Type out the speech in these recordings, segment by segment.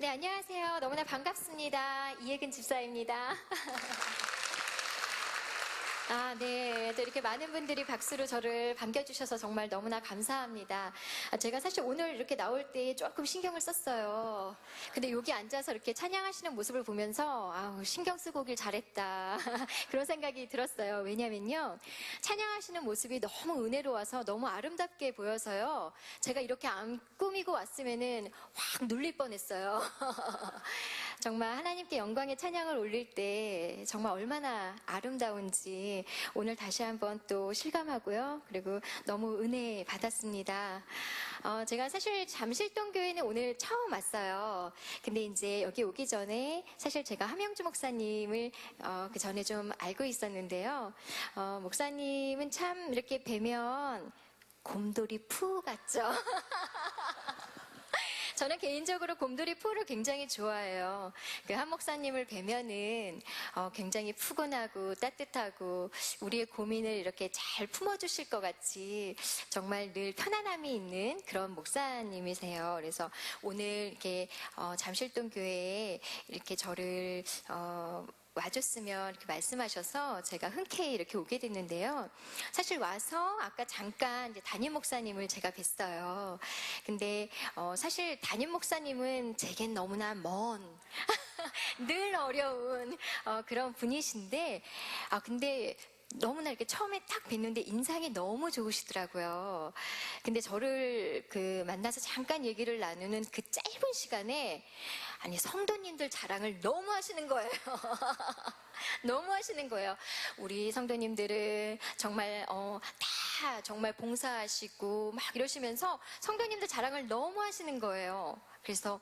네, 안녕하세요. 너무나 반갑습니다. 이혜근 집사입니다. 네. 또 이렇게 많은 분들이 박수로 저를 반겨주셔서 정말 너무나 감사합니다. 제가 사실 오늘 이렇게 나올 때 조금 신경을 썼어요. 근데 여기 앉아서 이렇게 찬양하시는 모습을 보면서, 신경 쓰고 오길 잘했다. 그런 생각이 들었어요. 왜냐면요. 찬양하시는 모습이 너무 은혜로워서 너무 아름답게 보여서요. 제가 이렇게 안 꾸미고 왔으면은 확 눌릴 뻔했어요. 정말 하나님께 영광의 찬양을 올릴 때 정말 얼마나 아름다운지 오늘 다시 한번 또 실감하고요. 그리고 너무 은혜 받았습니다. 제가 사실 잠실동 교회는 오늘 처음 왔어요. 근데 이제 여기 오기 전에 사실 제가 함영주 목사님을 그 전에 좀 알고 있었는데요. 목사님은 참 이렇게 뵈면 곰돌이 푸 같죠? 저는 개인적으로 곰돌이 푸를 굉장히 좋아해요. 그 한 목사님을 뵈면은 굉장히 푸근하고 따뜻하고 우리의 고민을 이렇게 잘 품어주실 것 같이 정말 늘 편안함이 있는 그런 목사님이세요. 그래서 오늘 이렇게 잠실동 교회에 이렇게 저를 와줬으면 이렇게 말씀하셔서 제가 흔쾌히 이렇게 오게 됐는데요. 사실 와서 아까 잠깐 이제 담임 목사님을 제가 뵀어요. 근데 사실 담임 목사님은 제겐 너무나 먼 늘 어려운 그런 분이신데 근데 너무나 이렇게 처음에 딱 뵀는데 인상이 너무 좋으시더라고요. 근데 저를 만나서 잠깐 얘기를 나누는 그 짧은 시간에 성도님들 자랑을 너무 하시는 거예요. 너무 하시는 거예요. 우리 성도님들은 정말 다 정말 봉사하시고 막 이러시면서 성도님들 자랑을 너무 하시는 거예요. 그래서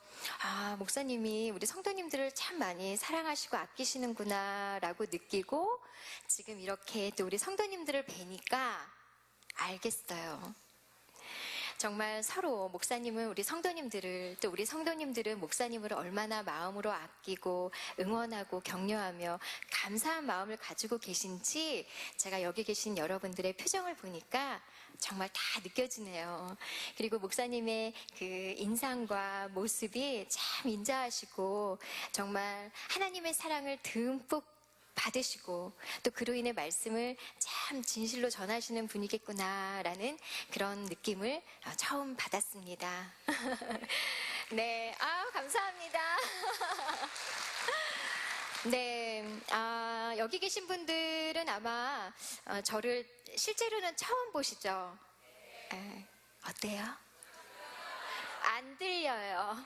목사님이 우리 성도님들을 참 많이 사랑하시고 아끼시는구나 라고 느끼고 지금 이렇게 또 우리 성도님들을 뵈니까 알겠어요. 정말 서로 목사님은 우리 성도님들을 또 우리 성도님들은 목사님을 얼마나 마음으로 아끼고 응원하고 격려하며 감사한 마음을 가지고 계신지 제가 여기 계신 여러분들의 표정을 보니까 정말 다 느껴지네요. 그리고 목사님의 그 인상과 모습이 참 인자하시고 정말 하나님의 사랑을 듬뿍 받으시고 또 그로 인해 말씀을 참 진실로 전하시는 분이겠구나라는 그런 느낌을 처음 받았습니다. 네, 감사합니다. 네, 여기 계신 분들은 아마 저를 실제로는 처음 보시죠? 어때요? 안 들려요.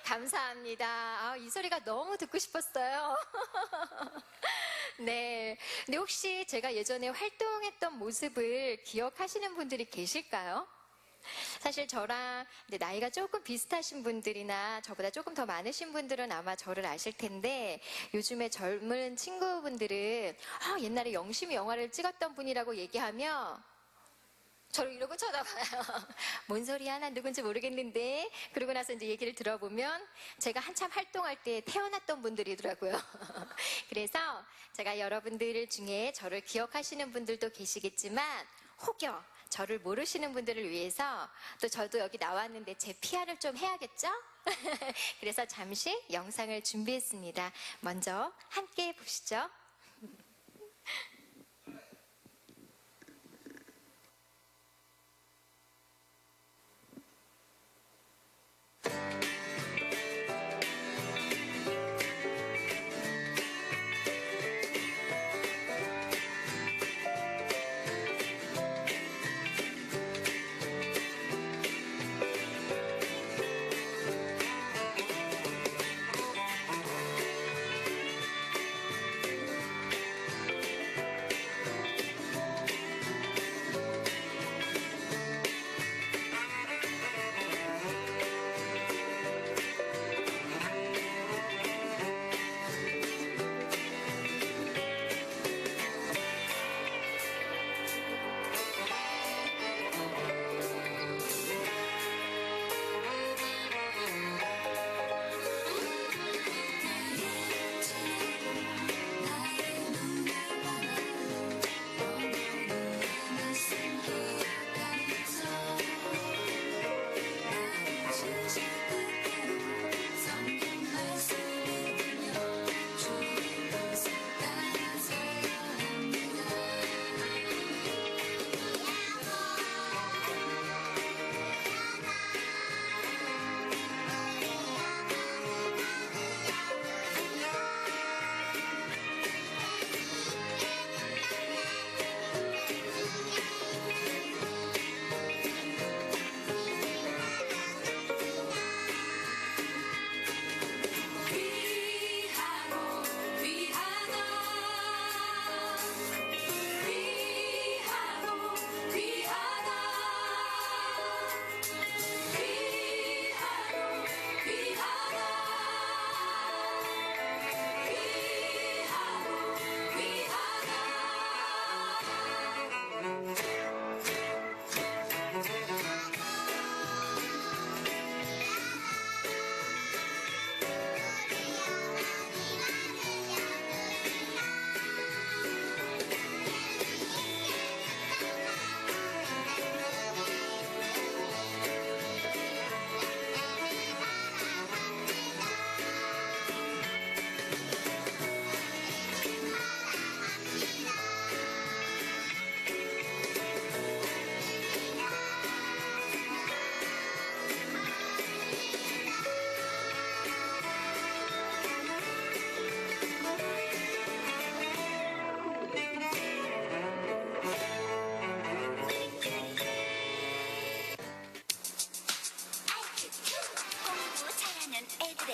감사합니다. 이 소리가 너무 듣고 싶었어요. 네. 근데 혹시 제가 예전에 활동했던 모습을 기억하시는 분들이 계실까요? 사실 저랑 나이가 조금 비슷하신 분들이나 저보다 조금 더 많으신 분들은 아마 저를 아실 텐데 요즘에 젊은 친구분들은 옛날에 영심이 영화를 찍었던 분이라고 얘기하면 저를 이러고 쳐다봐요. 뭔 소리야? 난 누군지 모르겠는데. 그러고 나서 이제 얘기를 들어보면 제가 한참 활동할 때 태어났던 분들이더라고요. 그래서 제가 여러분들 중에 저를 기억하시는 분들도 계시겠지만 혹여 저를 모르시는 분들을 위해서 또 저도 여기 나왔는데 제 PR을 좀 해야겠죠? 그래서 잠시 영상을 준비했습니다. 먼저 함께 보시죠.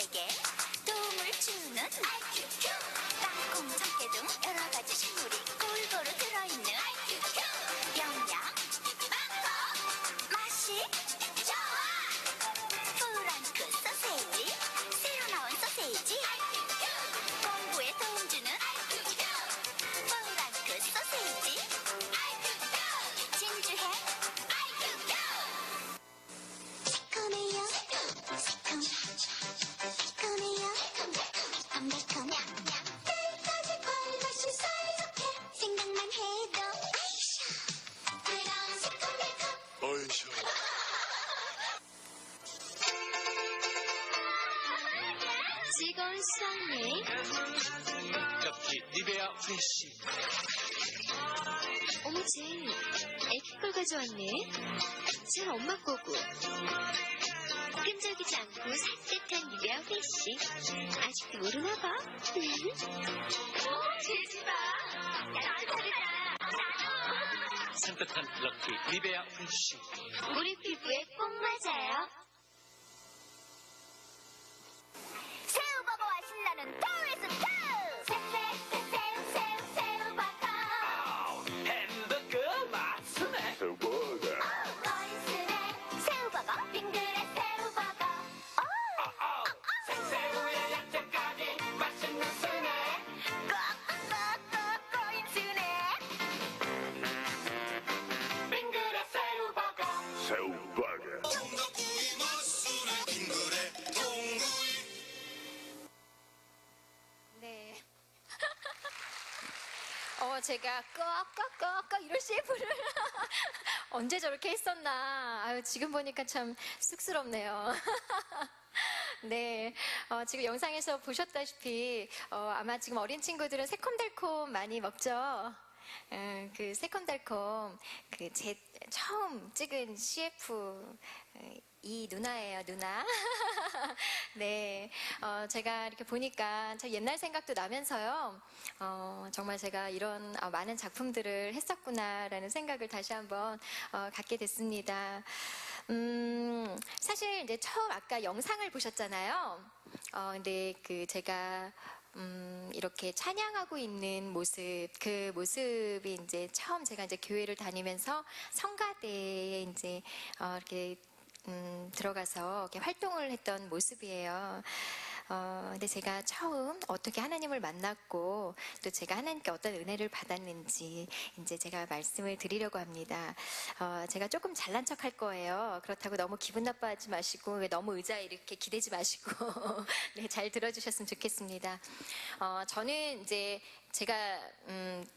식물에게 도움을 주는 IQQ. 땅콩, 참깨 등 여러 가지 식물이 골고루 들어있는 IQQ. 영양 많고 맛이 좋아. 프랑크 소세지, 새로 나온 소세지 IQQ. 공부에 도움 주는 IQQ. 프랑크 소세지 IQQ. 진주해 IQQ. 새콤해요 새콤 새콤해요 달콤달콤 때까지 꿀맛이 쌀쌀해 생각만 해도 아이샤 그런 새콤달콤 어이쇼. 즐거운 수학여행 엽기 니베아 프레쉬. 어머 쟤 애기 걸 가져왔네. 쟤 엄마 거고 끈적이지 않고 산뜻한 유리아 프레쉬. 아직도 모르나 봐. 쟤지마 나랑 다르다. 산뜻한 럭키 니베아 프레쉬. 우리 피부에 꼭 맞아요. 새우버거와 신나는 토리스 푸! 새우버거 햄버거 맛있네. 거인스네 새우버거 빙그레 새우버거 새우의 야채까지 맛있는 스낵. 꼭꼭꼭 거인스네 빙그레 새우버거. 새우버거. 네. 제가 꺽꺽꺽꺽 이런 셰프를 언제 저렇게 했었나. 아유, 지금 보니까 참 쑥스럽네요. 네, 지금 영상에서 보셨다시피 아마 지금 어린 친구들은 새콤달콤 많이 먹죠. 그 새콤달콤 그 제 처음 찍은 CF 이 누나예요, 누나. 네, 제가 이렇게 보니까 참 옛날 생각도 나면서요. 정말 제가 이런 많은 작품들을 했었구나라는 생각을 다시 한번 갖게 됐습니다. 사실 이제 처음 아까 영상을 보셨잖아요. 근데 그 제가 이렇게 찬양하고 있는 모습, 그 모습이 이제 처음 제가 이제 교회를 다니면서 성가대에 이제 이렇게 들어가서 이렇게 활동을 했던 모습이에요. 근데 제가 처음 어떻게 하나님을 만났고 또 제가 하나님께 어떤 은혜를 받았는지 이제 제가 말씀을 드리려고 합니다. 제가 조금 잘난 척 할 거예요. 그렇다고 너무 기분 나빠하지 마시고 너무 의자에 이렇게 기대지 마시고 네, 잘 들어주셨으면 좋겠습니다. 저는 이제 제가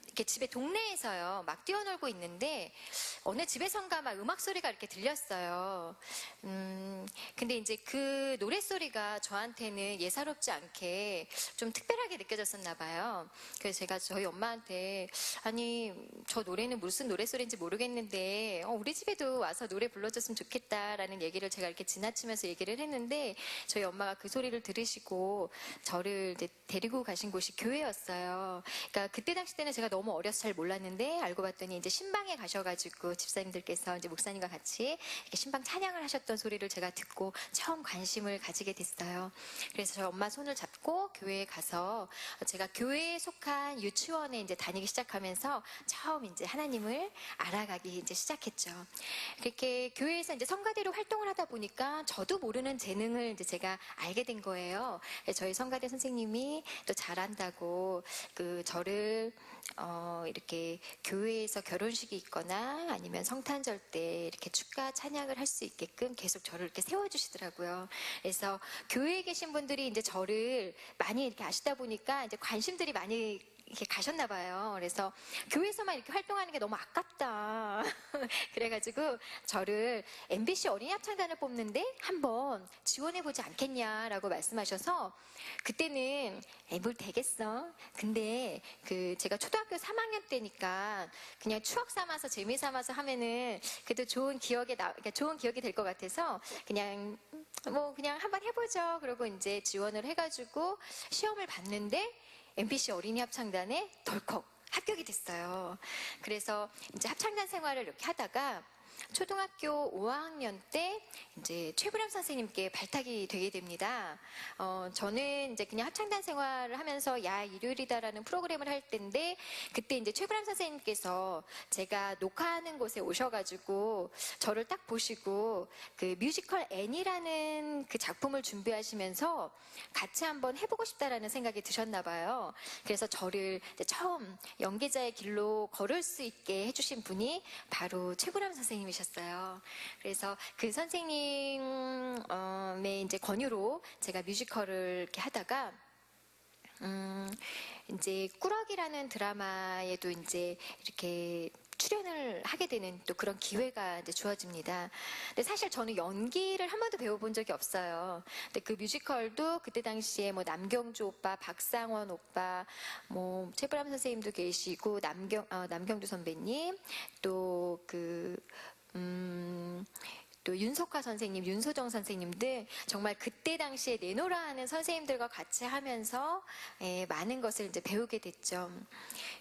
이렇게 집에 동네에서요 막 뛰어놀고 있는데 어느 집에선가 막 음악 소리가 이렇게 들렸어요. 근데 이제 그 노래 소리가 저한테는 예사롭지 않게 좀 특별하게 느껴졌었나 봐요. 그래서 제가 저희 엄마한테 아니 저 노래는 무슨 노래 소리인지 모르겠는데 우리 집에도 와서 노래 불러줬으면 좋겠다라는 얘기를 제가 이렇게 지나치면서 얘기를 했는데 저희 엄마가 그 소리를 들으시고 저를 이제 데리고 가신 곳이 교회였어요. 그러니까 그때 당시 때는 제가 너무 어려서 잘 몰랐는데 알고 봤더니 이제 신방에 가셔가지고 집사님들께서 이제 목사님과 같이 이렇게 신방 찬양을 하셨던 소리를 제가 듣고 처음 관심을 가지게 됐어요. 그래서 저희 엄마 손을 잡고 교회에 가서 제가 교회에 속한 유치원에 이제 다니기 시작하면서 처음 이제 하나님을 알아가기 이제 시작했죠. 그렇게 교회에서 이제 성가대로 활동을 하다 보니까 저도 모르는 재능을 이제 제가 알게 된 거예요. 저희 성가대 선생님이 또 잘한다고 그 저를 이렇게 교회에서 결혼식이 있거나 아니면 성탄절 때 이렇게 축가 찬양을 할 수 있게끔 계속 저를 이렇게 세워주시더라고요. 그래서 교회에 계신 분들이 이제 저를 많이 이렇게 아시다 보니까 이제 관심들이 많이 이렇게 가셨나 봐요. 그래서 교회에서만 이렇게 활동하는 게 너무 아깝다. 그래가지고 저를 MBC 어린이 합창단을 뽑는데 한번 지원해보지 않겠냐라고 말씀하셔서 그때는 뭘 되겠어. 근데 그 제가 초등학교 3학년 때니까 그냥 추억 삼아서 재미 삼아서 하면은 그래도 좋은 기억에 그러니까 좋은 기억이 될 것 같아서 그냥 뭐 그냥 한번 해보죠. 그러고 이제 지원을 해가지고 시험을 봤는데 MBC 어린이 합창단에 덜컥 합격이 됐어요. 그래서 이제 합창단 생활을 이렇게 하다가 초등학교 5학년 때 이제 최불암 선생님께 발탁이 되게 됩니다. 저는 이제 그냥 합창단 생활을 하면서 야, 일요일이다라는 프로그램을 할 때인데 그때 이제 최불암 선생님께서 제가 녹화하는 곳에 오셔가지고 저를 딱 보시고 그 뮤지컬 애니라는 그 작품을 준비하시면서 같이 한번 해보고 싶다라는 생각이 드셨나 봐요. 그래서 저를 이제 처음 연기자의 길로 걸을 수 있게 해주신 분이 바로 최불암 선생님이셨어요. 그래서 그 선생님의 이제 권유로 제가 뮤지컬을 이렇게 하다가 이제 꾸러기라는 드라마에도 이제 이렇게 출연을 하게 되는 또 그런 기회가 이제 주어집니다. 근데 사실 저는 연기를 한 번도 배워본 적이 없어요. 근데 그 뮤지컬도 그때 당시에 뭐 남경주 오빠, 박상원 오빠, 뭐 최불암 선생님도 계시고 남경주 선배님, 또 또 윤석화 선생님, 윤소정 선생님들 정말 그때 당시에 내노라 하는 선생님들과 같이 하면서 많은 것을 이제 배우게 됐죠.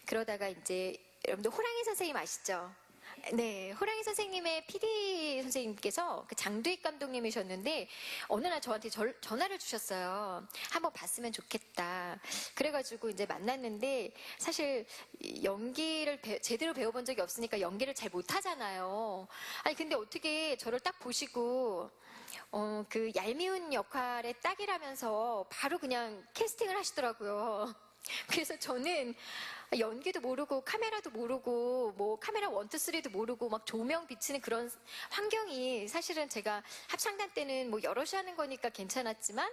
그러다가 이제 여러분들 호랑이 선생님 아시죠? 네, 호랑이 선생님의 PD 선생님께서 그 장두익 감독님이셨는데 어느 날 저한테 전화를 주셨어요. 한번 봤으면 좋겠다. 그래가지고 이제 만났는데 사실 연기를 제대로 배워본 적이 없으니까 연기를 잘 못하잖아요. 아니 근데 어떻게 저를 딱 보시고 그 얄미운 역할에 딱이라면서 바로 그냥 캐스팅을 하시더라고요. 그래서 저는 연기도 모르고 카메라도 모르고 뭐 카메라 1, 2, 3도 모르고 막 조명 비치는 그런 환경이 사실은 제가 합창단 때는 뭐 여럿이 하는 거니까 괜찮았지만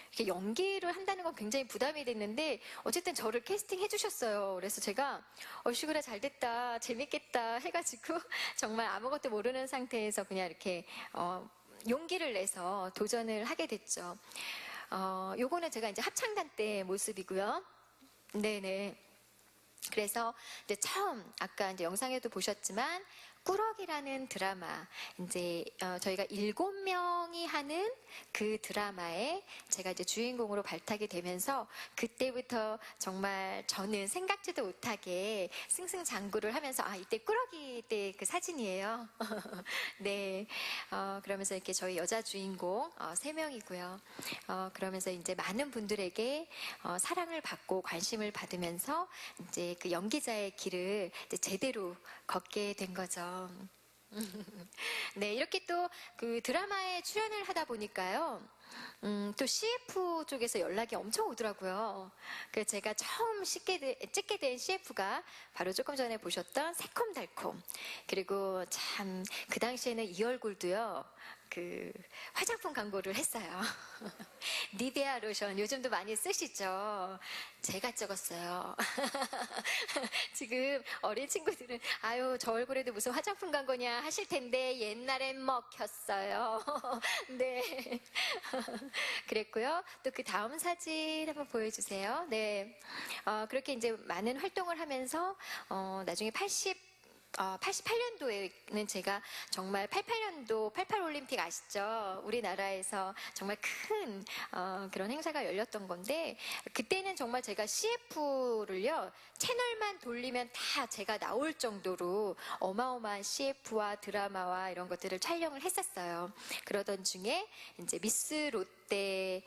이렇게 연기를 한다는 건 굉장히 부담이 됐는데 어쨌든 저를 캐스팅 해주셨어요. 그래서 제가 시구라 잘 됐다, 재밌겠다 해가지고 정말 아무것도 모르는 상태에서 그냥 이렇게 용기를 내서 도전을 하게 됐죠. 요거는 제가 이제 합창단 때 모습이고요. 네네. 그래서 이제 처음 아까 이제 영상에도 보셨지만 꾸러기라는 드라마 이제 저희가 7명이 하는 그 드라마에 제가 이제 주인공으로 발탁이 되면서 그때부터 정말 저는 생각지도 못하게 승승장구를 하면서 이때 꾸러기 때 그 사진이에요. 네, 그러면서 이렇게 저희 여자 주인공 3명이고요. 그러면서 이제 많은 분들에게 사랑을 받고 관심을 받으면서 이제 그 연기자의 길을 이제 제대로 걷게 된 거죠. 네, 이렇게 또 그 드라마에 출연을 하다 보니까요. 또 CF 쪽에서 연락이 엄청 오더라고요. 그래서 제가 처음 찍게 된 CF가 바로 조금 전에 보셨던 새콤달콤. 그리고 참 그 당시에는 이 얼굴도요. 그 화장품 광고를 했어요. 니베아 로션 요즘도 많이 쓰시죠? 제가 찍었어요. 지금 어린 친구들은 아유 저 얼굴에도 무슨 화장품 광고냐 하실 텐데 옛날엔 먹혔어요. 네. 그랬고요. 또 그 다음 사진 한번 보여주세요. 네. 그렇게 이제 많은 활동을 하면서 나중에 88년도에는 제가 정말 88년도 88올림픽 아시죠? 우리나라에서 정말 큰 그런 행사가 열렸던 건데 그때는 정말 제가 CF를요 채널만 돌리면 다 제가 나올 정도로 어마어마한 CF와 드라마와 이런 것들을 촬영을 했었어요. 그러던 중에 이제 미스 롯데에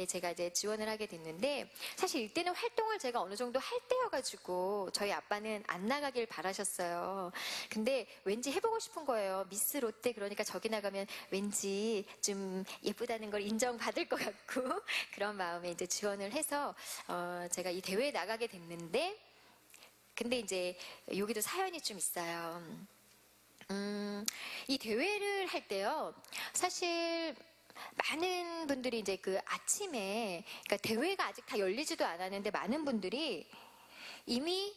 제가 이제 지원을 하게 됐는데 사실 이때는 활동을 제가 어느 정도 할 때여가지고 저희 아빠는 안 나가길 바라셨어요. 근데 왠지 해보고 싶은 거예요. 미스 롯데 그러니까 저기 나가면 왠지 좀 예쁘다는 걸 인정받을 것 같고 그런 마음에 이제 지원을 해서 제가 이 대회에 나가게 됐는데 근데 이제 여기도 사연이 좀 있어요. 이 대회를 할 때요. 사실 많은 분들이 이제 그 아침에 그러니까 대회가 아직 다 열리지도 않았는데 많은 분들이 이미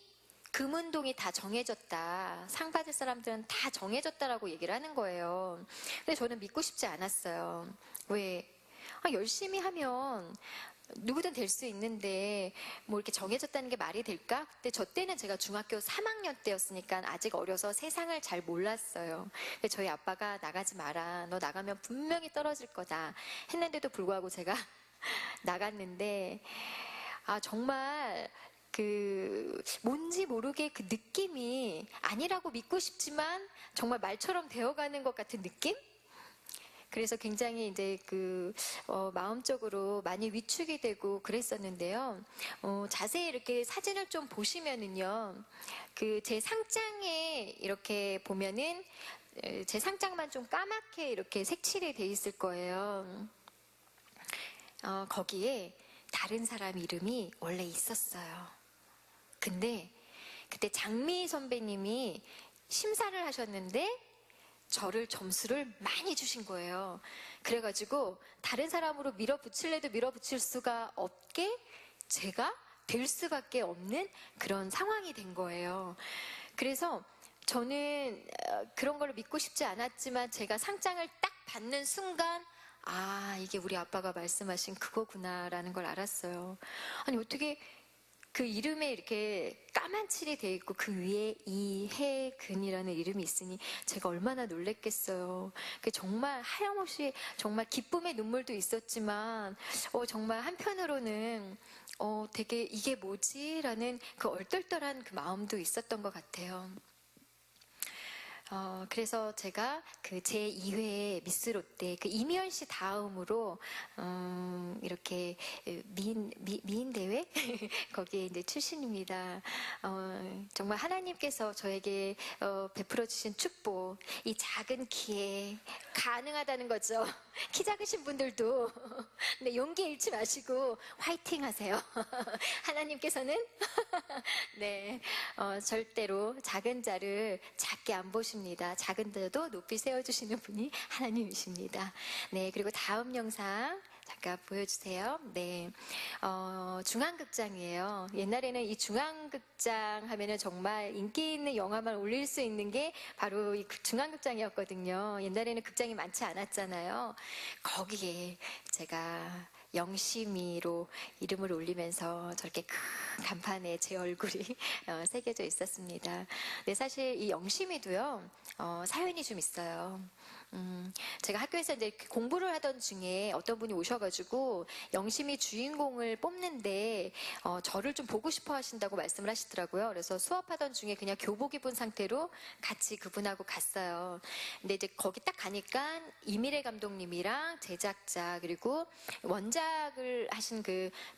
금운동이 다 정해졌다. 상 받을 사람들은 다 정해졌다라고 얘기를 하는 거예요. 근데 저는 믿고 싶지 않았어요. 왜? 열심히 하면 누구든 될 수 있는데 뭐 이렇게 정해졌다는 게 말이 될까? 근데 저 때는 제가 중학교 3학년 때였으니까 아직 어려서 세상을 잘 몰랐어요. 근데 저희 아빠가 나가지 마라. 너 나가면 분명히 떨어질 거다. 했는데도 불구하고 제가 나갔는데 정말 뭔지 모르게 그 느낌이 아니라고 믿고 싶지만 정말 말처럼 되어가는 것 같은 느낌? 그래서 굉장히 이제 마음적으로 많이 위축이 되고 그랬었는데요. 자세히 이렇게 사진을 좀 보시면은요, 제 상장에 이렇게 보면은 제 상장만 좀 까맣게 이렇게 색칠이 돼 있을 거예요. 거기에 다른 사람 이름이 원래 있었어요. 근데 그때 장미 선배님이 심사를 하셨는데 저를 점수를 많이 주신 거예요. 그래가지고 다른 사람으로 밀어붙일래도 밀어붙일 수가 없게 제가 될 수밖에 없는 그런 상황이 된 거예요. 그래서 저는 그런 걸 믿고 싶지 않았지만 제가 상장을 딱 받는 순간 이게 우리 아빠가 말씀하신 그거구나라는 걸 알았어요. 아니 어떻게 그 이름에 이렇게 까만 칠이 돼 있고 그 위에 이혜근이라는 이름이 있으니 제가 얼마나 놀랬겠어요. 정말 하염없이 정말 기쁨의 눈물도 있었지만 정말 한편으로는 되게 이게 뭐지라는 그 얼떨떨한 그 마음도 있었던 것 같아요. 그래서 제가 제 2회 미스 롯데 이미연 씨 다음으로 이렇게 미인 대회 거기에 이제 출신입니다. 정말 하나님께서 저에게 베풀어 주신 축복, 이 작은 키에 가능하다는 거죠. 키 작으신 분들도 네, 용기 잃지 마시고 화이팅 하세요. 하나님께서는 네, 절대로 작은 자를 작게 안 보십니다. 작은 자도 높이 세워주시는 분이 하나님이십니다. 네, 그리고 다음 영상 잠깐 보여주세요. 네, 중앙극장이에요. 옛날에는 이 중앙극장 하면은 정말 인기 있는 영화만 올릴 수 있는 게 바로 이 중앙극장이었거든요. 옛날에는 극장이 많지 않았잖아요. 거기에 제가 영심이로 이름을 올리면서 저렇게 큰 간판에 제 얼굴이 새겨져 있었습니다. 네, 사실 이 영심이도요, 사연이 좀 있어요. 제가 학교에서 이제 공부를 하던 중에 어떤 분이 오셔가지고 영심이 주인공을 뽑는데 저를 좀 보고 싶어 하신다고 말씀을 하시더라고요. 그래서 수업하던 중에 그냥 교복 입은 상태로 같이 그분하고 갔어요. 근데 이제 거기 딱 가니까 이미래 감독님이랑 제작자 그리고 원작을 하신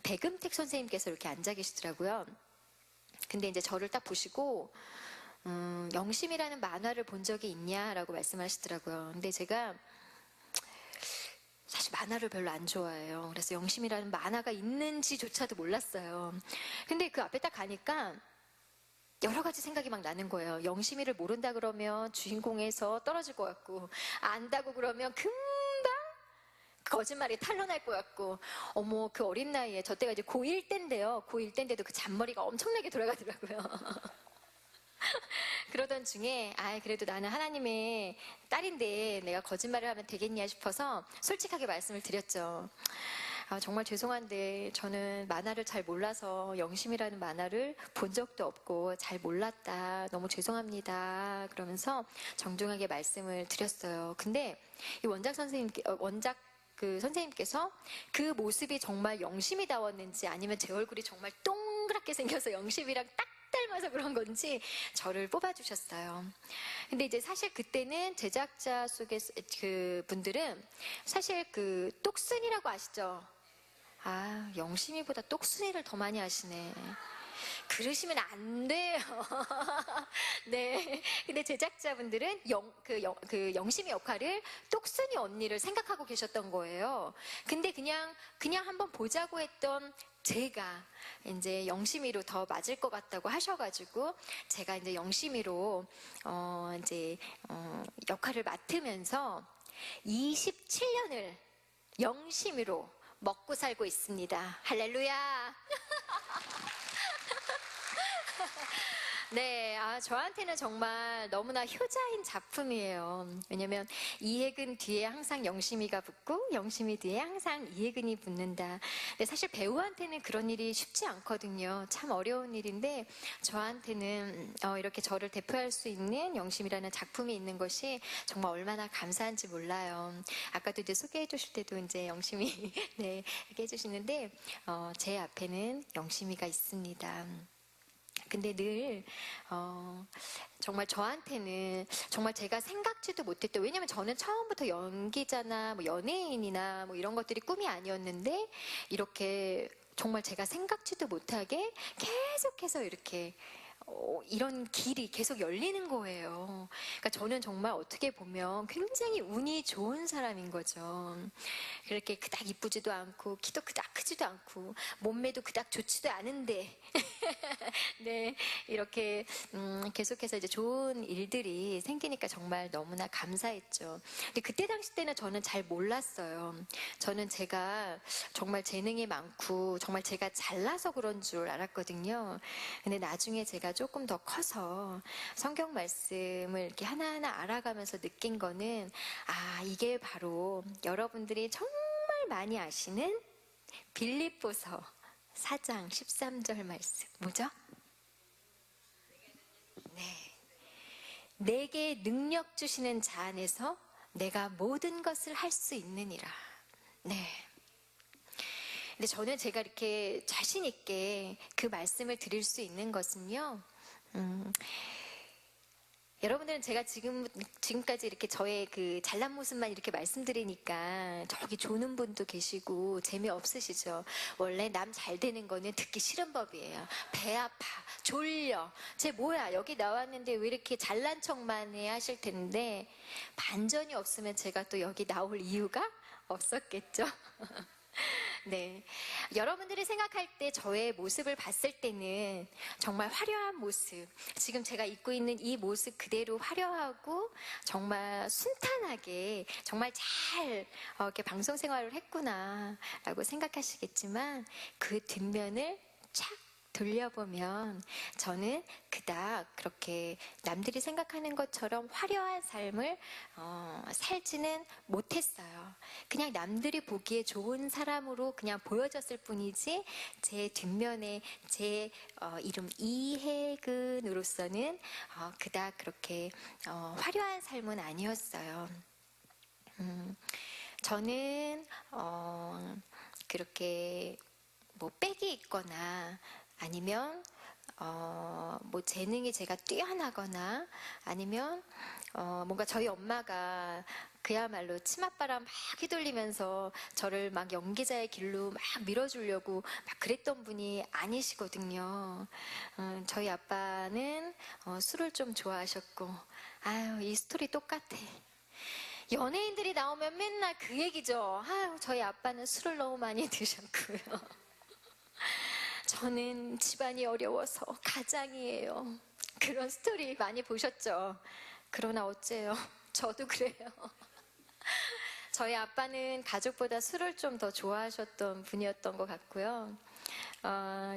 백음택 선생님께서 이렇게 앉아 계시더라고요. 근데 이제 저를 딱 보시고 영심이라는 만화를 본 적이 있냐라고 말씀하시더라고요. 근데 제가 사실 만화를 별로 안 좋아해요. 그래서 영심이라는 만화가 있는지조차도 몰랐어요. 근데 그 앞에 딱 가니까 여러 가지 생각이 막 나는 거예요. 영심이를 모른다 그러면 주인공에서 떨어질 것 같고, 안다고 그러면 금방 거짓말이 탄로날 것 같고, 어머, 그 어린 나이에, 저 때가 이제 고1 때인데요. 고1 때인데도 그 잔머리가 엄청나게 돌아가더라고요. 그러던 중에 그래도 나는 하나님의 딸인데 내가 거짓말을 하면 되겠냐 싶어서 솔직하게 말씀을 드렸죠. 정말 죄송한데 저는 만화를 잘 몰라서 영심이라는 만화를 본 적도 없고 잘 몰랐다. 너무 죄송합니다. 그러면서 정중하게 말씀을 드렸어요. 근데 이 원작 선생님께서 그 모습이 정말 영심이다웠는지 아니면 제 얼굴이 정말 동그랗게 생겨서 영심이랑 딱 닮아서 그런 건지 저를 뽑아주셨어요. 근데 이제 사실 그때는 제작자 속에 분들은 사실 똑순이라고 아시죠? 영심이보다 똑순이를 더 많이 하시네. 그러시면 안 돼요. 네. 근데 제작자분들은 영심이 역할을 똑순이 언니를 생각하고 계셨던 거예요. 근데 그냥 한번 보자고 했던 제가 이제 영심이로 더 맞을 것 같다고 하셔가지고 제가 이제 영심이로 역할을 맡으면서 27년을 영심이로 먹고 살고 있습니다. 할렐루야. 네, 저한테는 정말 너무나 효자인 작품이에요. 왜냐면 이혜근 뒤에 항상 영심이가 붙고 영심이 뒤에 항상 이혜근이 붙는다. 근데 사실 배우한테는 그런 일이 쉽지 않거든요. 참 어려운 일인데 저한테는 이렇게 저를 대표할 수 있는 영심이라는 작품이 있는 것이 정말 얼마나 감사한지 몰라요. 아까도 이제 소개해 주실 때도 이제 영심이 네, 이렇게 해주시는데 제 앞에는 영심이가 있습니다. 근데 늘 정말 저한테는 정말 제가 생각지도 못했던, 왜냐면 저는 처음부터 연기자나 뭐 연예인이나 뭐 이런 것들이 꿈이 아니었는데 이렇게 정말 제가 생각지도 못하게 계속해서 이렇게 이런 길이 계속 열리는 거예요. 그러니까 저는 정말 어떻게 보면 굉장히 운이 좋은 사람인 거죠. 그렇게 그닥 이쁘지도 않고 키도 그닥 크지도 않고 몸매도 그닥 좋지도 않은데 네, 이렇게 계속해서 이제 좋은 일들이 생기니까 정말 너무나 감사했죠. 근데 그때 당시 때는 저는 잘 몰랐어요. 저는 제가 정말 재능이 많고 정말 제가 잘나서 그런 줄 알았거든요. 근데 나중에 제가 조금 더 커서 성경 말씀을 이렇게 하나하나 알아가면서 느낀 거는 이게 바로 여러분들이 정말 많이 아시는 빌립보서 4장 13절 말씀. 뭐죠? 네. 내게 능력 주시는 자 안에서 내가 모든 것을 할 수 있느니라. 네. 근데 저는 제가 이렇게 자신 있게 그 말씀을 드릴 수 있는 것은요. 여러분들은 제가 지금까지 이렇게 저의 그 잘난 모습만 이렇게 말씀드리니까 저기 조는 분도 계시고 재미없으시죠? 원래 남 잘 되는 거는 듣기 싫은 법이에요. 배 아파, 졸려, 쟤 뭐야, 여기 나왔는데 왜 이렇게 잘난 척만 해 하실 텐데 반전이 없으면 제가 또 여기 나올 이유가 없었겠죠? 네. 여러분들이 생각할 때 저의 모습을 봤을 때는 정말 화려한 모습, 지금 제가 입고 있는 이 모습 그대로 화려하고 정말 순탄하게 정말 잘 이렇게 방송 생활을 했구나라고 생각하시겠지만 그 뒷면을 착 돌려보면 저는 그닥 그렇게 남들이 생각하는 것처럼 화려한 삶을 살지는 못했어요. 그냥 남들이 보기에 좋은 사람으로 그냥 보여졌을 뿐이지 제 뒷면에 제 이름 이혜근으로서는 그닥 그렇게 화려한 삶은 아니었어요. 저는 그렇게 뭐 빽이 있거나 아니면 뭐 재능이 제가 뛰어나거나 아니면 뭔가 저희 엄마가 그야말로 치맛바람 막 휘둘리면서 저를 막 연기자의 길로 막 밀어주려고 막 그랬던 분이 아니시거든요. 저희 아빠는 술을 좀 좋아하셨고, 이 스토리 똑같아. 연예인들이 나오면 맨날 그 얘기죠. 저희 아빠는 술을 너무 많이 드셨고요. 저는 집안이 어려워서 가장이에요. 그런 스토리 많이 보셨죠? 그러나 어째요? 저도 그래요. 저희 아빠는 가족보다 술을 좀 더 좋아하셨던 분이었던 것 같고요.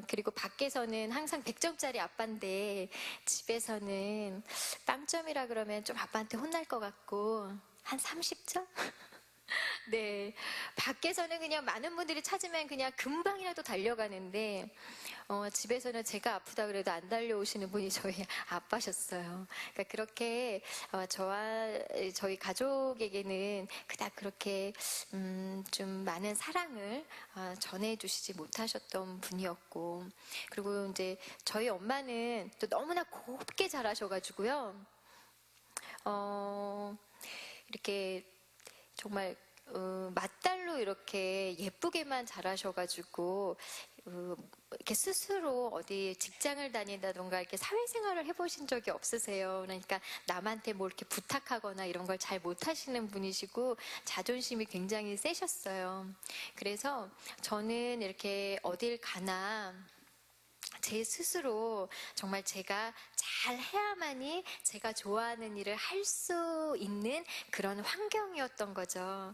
그리고 밖에서는 항상 100점짜리 아빠인데 집에서는 빵점이라 그러면 좀 아빠한테 혼날 것 같고 한 30점? 네, 밖에서는 그냥 많은 분들이 찾으면 그냥 금방이라도 달려가는데 집에서는 제가 아프다 그래도 안 달려오시는 분이 저희 아빠셨어요. 그러니까 그렇게 저와 저희 가족에게는 그닥 그렇게 좀 많은 사랑을 전해주시지 못하셨던 분이었고, 그리고 이제 저희 엄마는 또 너무나 곱게 자라셔가지고요. 이렇게 정말 맏딸로 이렇게 예쁘게만 자라셔가지고 이렇게 스스로 어디 직장을 다닌다던가 이렇게 사회생활을 해보신 적이 없으세요. 그러니까 남한테 뭐 이렇게 부탁하거나 이런 걸 잘 못하시는 분이시고 자존심이 굉장히 세셨어요. 그래서 저는 이렇게 어딜 가나 제 스스로 정말 제가 잘 해야만이 제가 좋아하는 일을 할 수 있는 그런 환경이었던 거죠.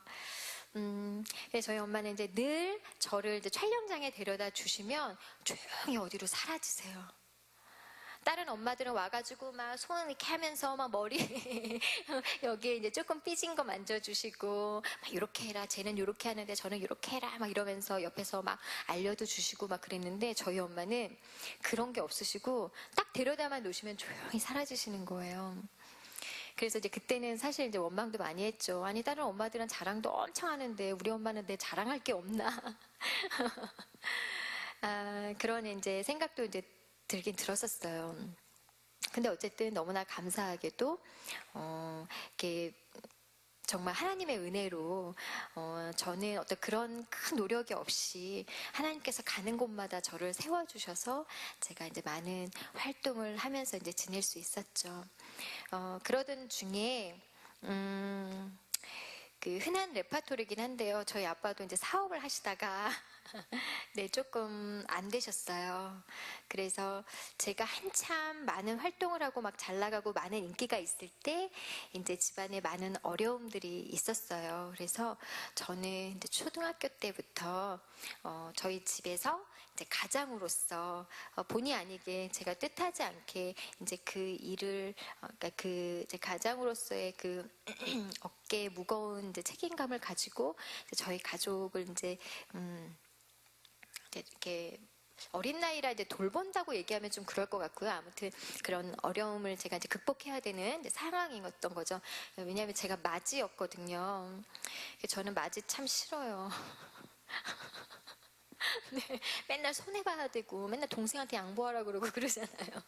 저희 엄마는 이제 늘 저를 이제 촬영장에 데려다 주시면 조용히 어디로 사라지세요. 다른 엄마들은 와가지고 막 손 이렇게 하면서 막 머리 여기에 이제 조금 삐진 거 만져주시고 막 이렇게 해라, 쟤는 이렇게 하는데 저는 이렇게 해라 막 이러면서 옆에서 막 알려도 주시고 막 그랬는데 저희 엄마는 그런 게 없으시고 딱 데려다만 놓으시면 조용히 사라지시는 거예요. 그래서 이제 그때는 사실 이제 원망도 많이 했죠. 아니 다른 엄마들은 자랑도 엄청 하는데 우리 엄마는 내 자랑할 게 없나? 그런 이제 생각도 이제 들긴 들었었어요. 근데 어쨌든 너무나 감사하게도 이렇게 정말 하나님의 은혜로 저는 어떤 그런 큰 노력이 없이 하나님께서 가는 곳마다 저를 세워주셔서 제가 이제 많은 활동을 하면서 이제 지낼 수 있었죠. 그러던 중에 그 흔한 레파토리긴 한데요. 저희 아빠도 이제 사업을 하시다가 네, 조금 안 되셨어요. 그래서 제가 한참 많은 활동을 하고 막 잘 나가고 많은 인기가 있을 때 이제 집안에 많은 어려움들이 있었어요. 그래서 저는 이제 초등학교 때부터 저희 집에서 이제 가장으로서 본의 아니게 제가 뜻하지 않게 이제 그 일을 그러니까 그 이제 가장으로서의 그 어깨에 무거운 이제 책임감을 가지고 이제 저희 가족을 이제 이렇게 어린 나이라 이제 돌본다고 얘기하면 좀 그럴 것 같고요. 아무튼 그런 어려움을 제가 이제 극복해야 되는 이제 상황이었던 거죠. 왜냐하면 제가 맞이였거든요. 저는 맞이 참 싫어요. 네, 맨날 손해봐야 되고 맨날 동생한테 양보하라 그러고 그러잖아요.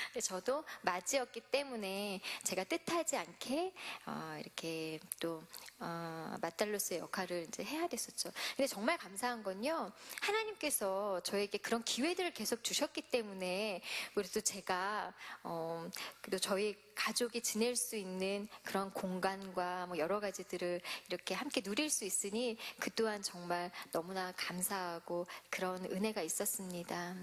근데 저도 맞이였기 때문에 제가 뜻하지 않게 이렇게 또 맏딸로서의 역할을 이제 해야 됐었죠. 근데 정말 감사한 건요, 하나님께서 저에게 그런 기회들을 계속 주셨기 때문에 그래도 제가 그래도 저희 가족이 지낼 수 있는 그런 공간과 뭐 여러 가지들을 이렇게 함께 누릴 수 있으니 그 또한 정말 너무나 감사하고 그런 은혜가 있었습니다.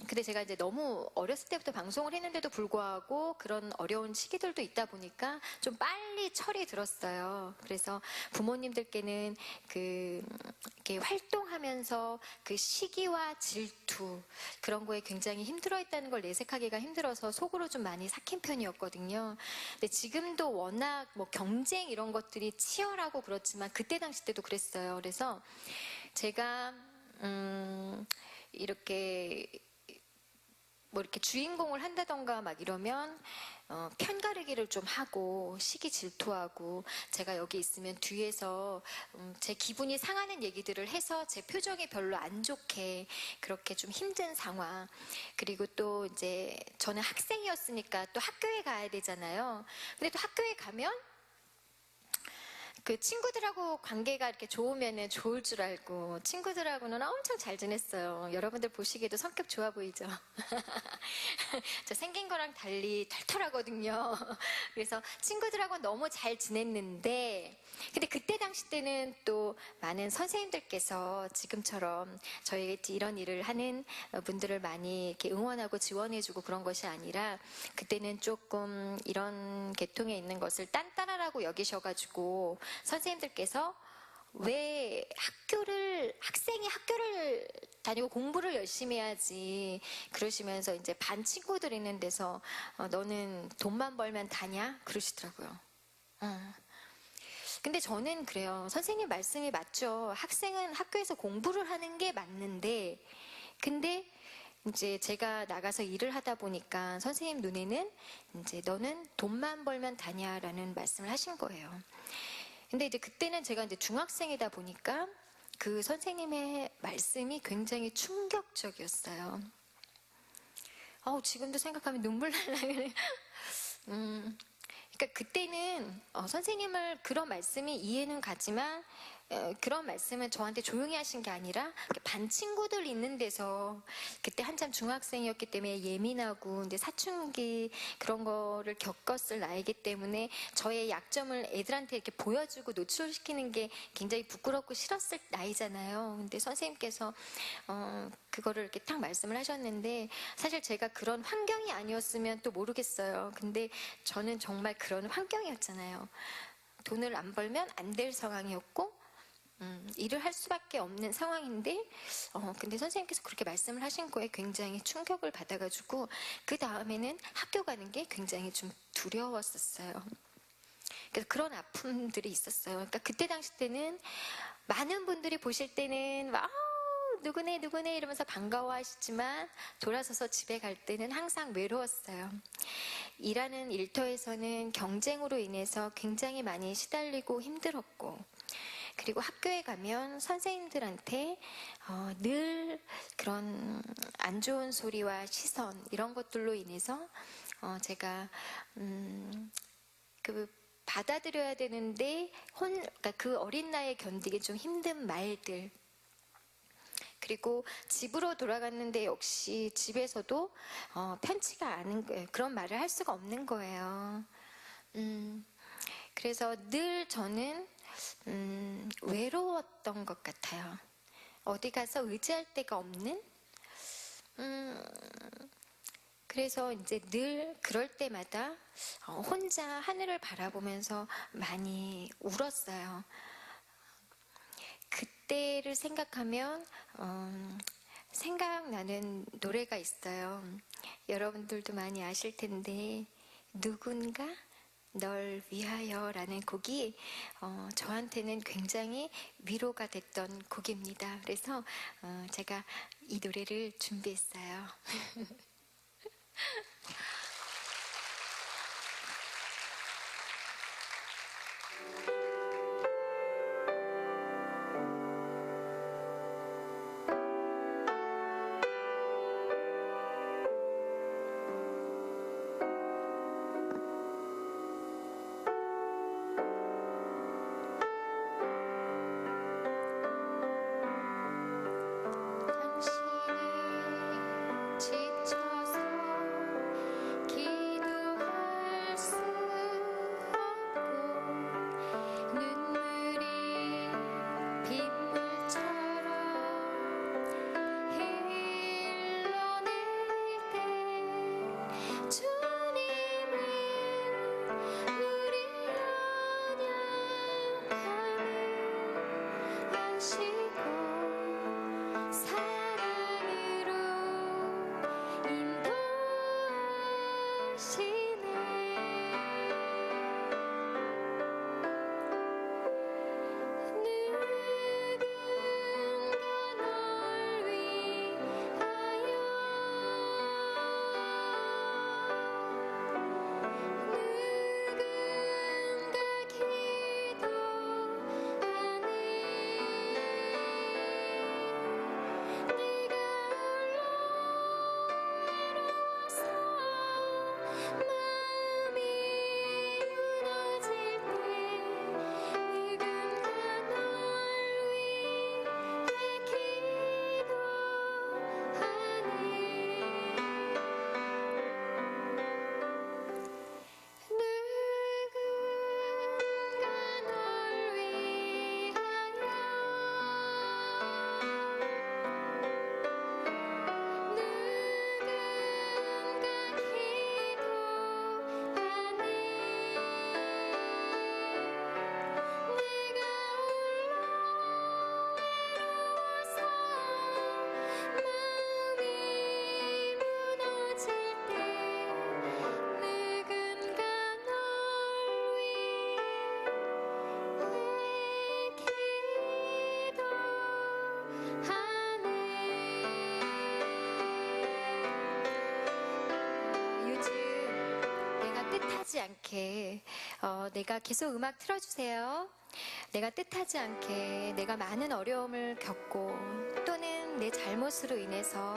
근데 제가 이제 너무 어렸을 때부터 방송을 했는데도 불구하고 그런 어려운 시기들도 있다 보니까 좀 빨리 철이 들었어요. 그래서 부모님들께는 이렇게 활동하면서 그 시기와 질투 그런 거에 굉장히 힘들어했다는 걸 내색하기가 힘들어서 속으로 좀 많이 삭힌 편이었거든요. 근데 지금도 워낙 뭐 경쟁 이런 것들이 치열하고 그렇지만 그때 당시 때도 그랬어요. 그래서 제가 이렇게 뭐 이렇게 주인공을 한다던가 막 이러면 편가르기를 좀 하고 시기 질투하고 제가 여기 있으면 뒤에서 제 기분이 상하는 얘기들을 해서 제 표정이 별로 안 좋게 그렇게 좀 힘든 상황. 그리고 또 이제 저는 학생이었으니까 또 학교에 가야 되잖아요. 근데 또 학교에 가면 그 친구들하고 관계가 이렇게 좋으면은 좋을 줄 알고 친구들하고는 엄청 잘 지냈어요. 여러분들 보시기에도 성격 좋아 보이죠? 저 생긴 거랑 달리 털털하거든요. 그래서 친구들하고 너무 잘 지냈는데 근데 그때 당시 때는 또 많은 선생님들께서 지금처럼 저희가 이런 일을 하는 분들을 많이 이렇게 응원하고 지원해주고 그런 것이 아니라 그때는 조금 이런 계통에 있는 것을 딴따라라고 여기셔가지고 선생님들께서 왜 학생이 학교를 다니고 공부를 열심히 해야지 그러시면서 이제 반 친구들 있는 데서 너는 돈만 벌면 다냐 그러시더라고요. 근데 저는 그래요. 선생님 말씀이 맞죠. 학생은 학교에서 공부를 하는 게 맞는데 근데 이제 제가 나가서 일을 하다 보니까 선생님 눈에는 이제 너는 돈만 벌면 다냐라는 말씀을 하신 거예요. 근데 이제 그때는 제가 이제 중학생이다 보니까 그 선생님의 말씀이 굉장히 충격적이었어요. 지금도 생각하면 눈물 날라요. 그러니까 그때는 선생님을 그런 말씀이 이해는 가지만 그런 말씀은 저한테 조용히 하신 게 아니라 반 친구들 있는 데서 그때 한참 중학생이었기 때문에 예민하고 근데 사춘기 그런 거를 겪었을 나이기 때문에 저의 약점을 애들한테 이렇게 보여주고 노출시키는 게 굉장히 부끄럽고 싫었을 나이잖아요. 근데 선생님께서 그거를 이렇게 딱 말씀을 하셨는데 사실 제가 그런 환경이 아니었으면 또 모르겠어요. 근데 저는 정말 그런 환경이었잖아요. 돈을 안 벌면 안 될 상황이었고 일을 할 수밖에 없는 상황인데, 근데 선생님께서 그렇게 말씀을 하신 거에 굉장히 충격을 받아가지고, 그 다음에는 학교 가는 게 굉장히 좀 두려웠었어요. 그래서 그런 아픔들이 있었어요. 그러니까 그때 당시 때는 많은 분들이 보실 때는 막 누구네 누구네 이러면서 반가워하시지만 돌아서서 집에 갈 때는 항상 외로웠어요. 일하는 일터에서는 경쟁으로 인해서 굉장히 많이 시달리고 힘들었고, 그리고 학교에 가면 선생님들한테 늘 그런 안 좋은 소리와 시선 이런 것들로 인해서 제가 받아들여야 되는데 그러니까 그 어린 나이에 견디기 좀 힘든 말들, 그리고 집으로 돌아갔는데 역시 집에서도 편치가 않은 거예요. 그런 말을 할 수가 없는 거예요. 그래서 늘 저는 외로웠던 것 같아요. 어디 가서 의지할 데가 없는. 그래서 이제 늘 그럴 때마다 혼자 하늘을 바라보면서 많이 울었어요. 그때를 생각하면 생각나는 노래가 있어요. 여러분들도 많이 아실 텐데, 누군가 널 위하여라는 곡이 저한테는 굉장히 위로가 됐던 곡입니다. 그래서 제가 이 노래를 준비했어요. 당신을 지쳐서 기도할 수 없고 눈물이 빗물처럼 흘러낼 때 주님은 우리 연약함을 아시고 사랑으로 인도하시네. 누군가 널 위하여, 누군가 기도하네. 내가 홀로 외로워서 마음이 무너질 때 누군가 널 위해 기도하네. 누군가 널 요즘 내가 뜻하지 않게 내가 계속 음악 틀어주세요. 내가 뜻하지 않게 내가 많은 어려움을 겪고 또는 내 잘못으로 인해서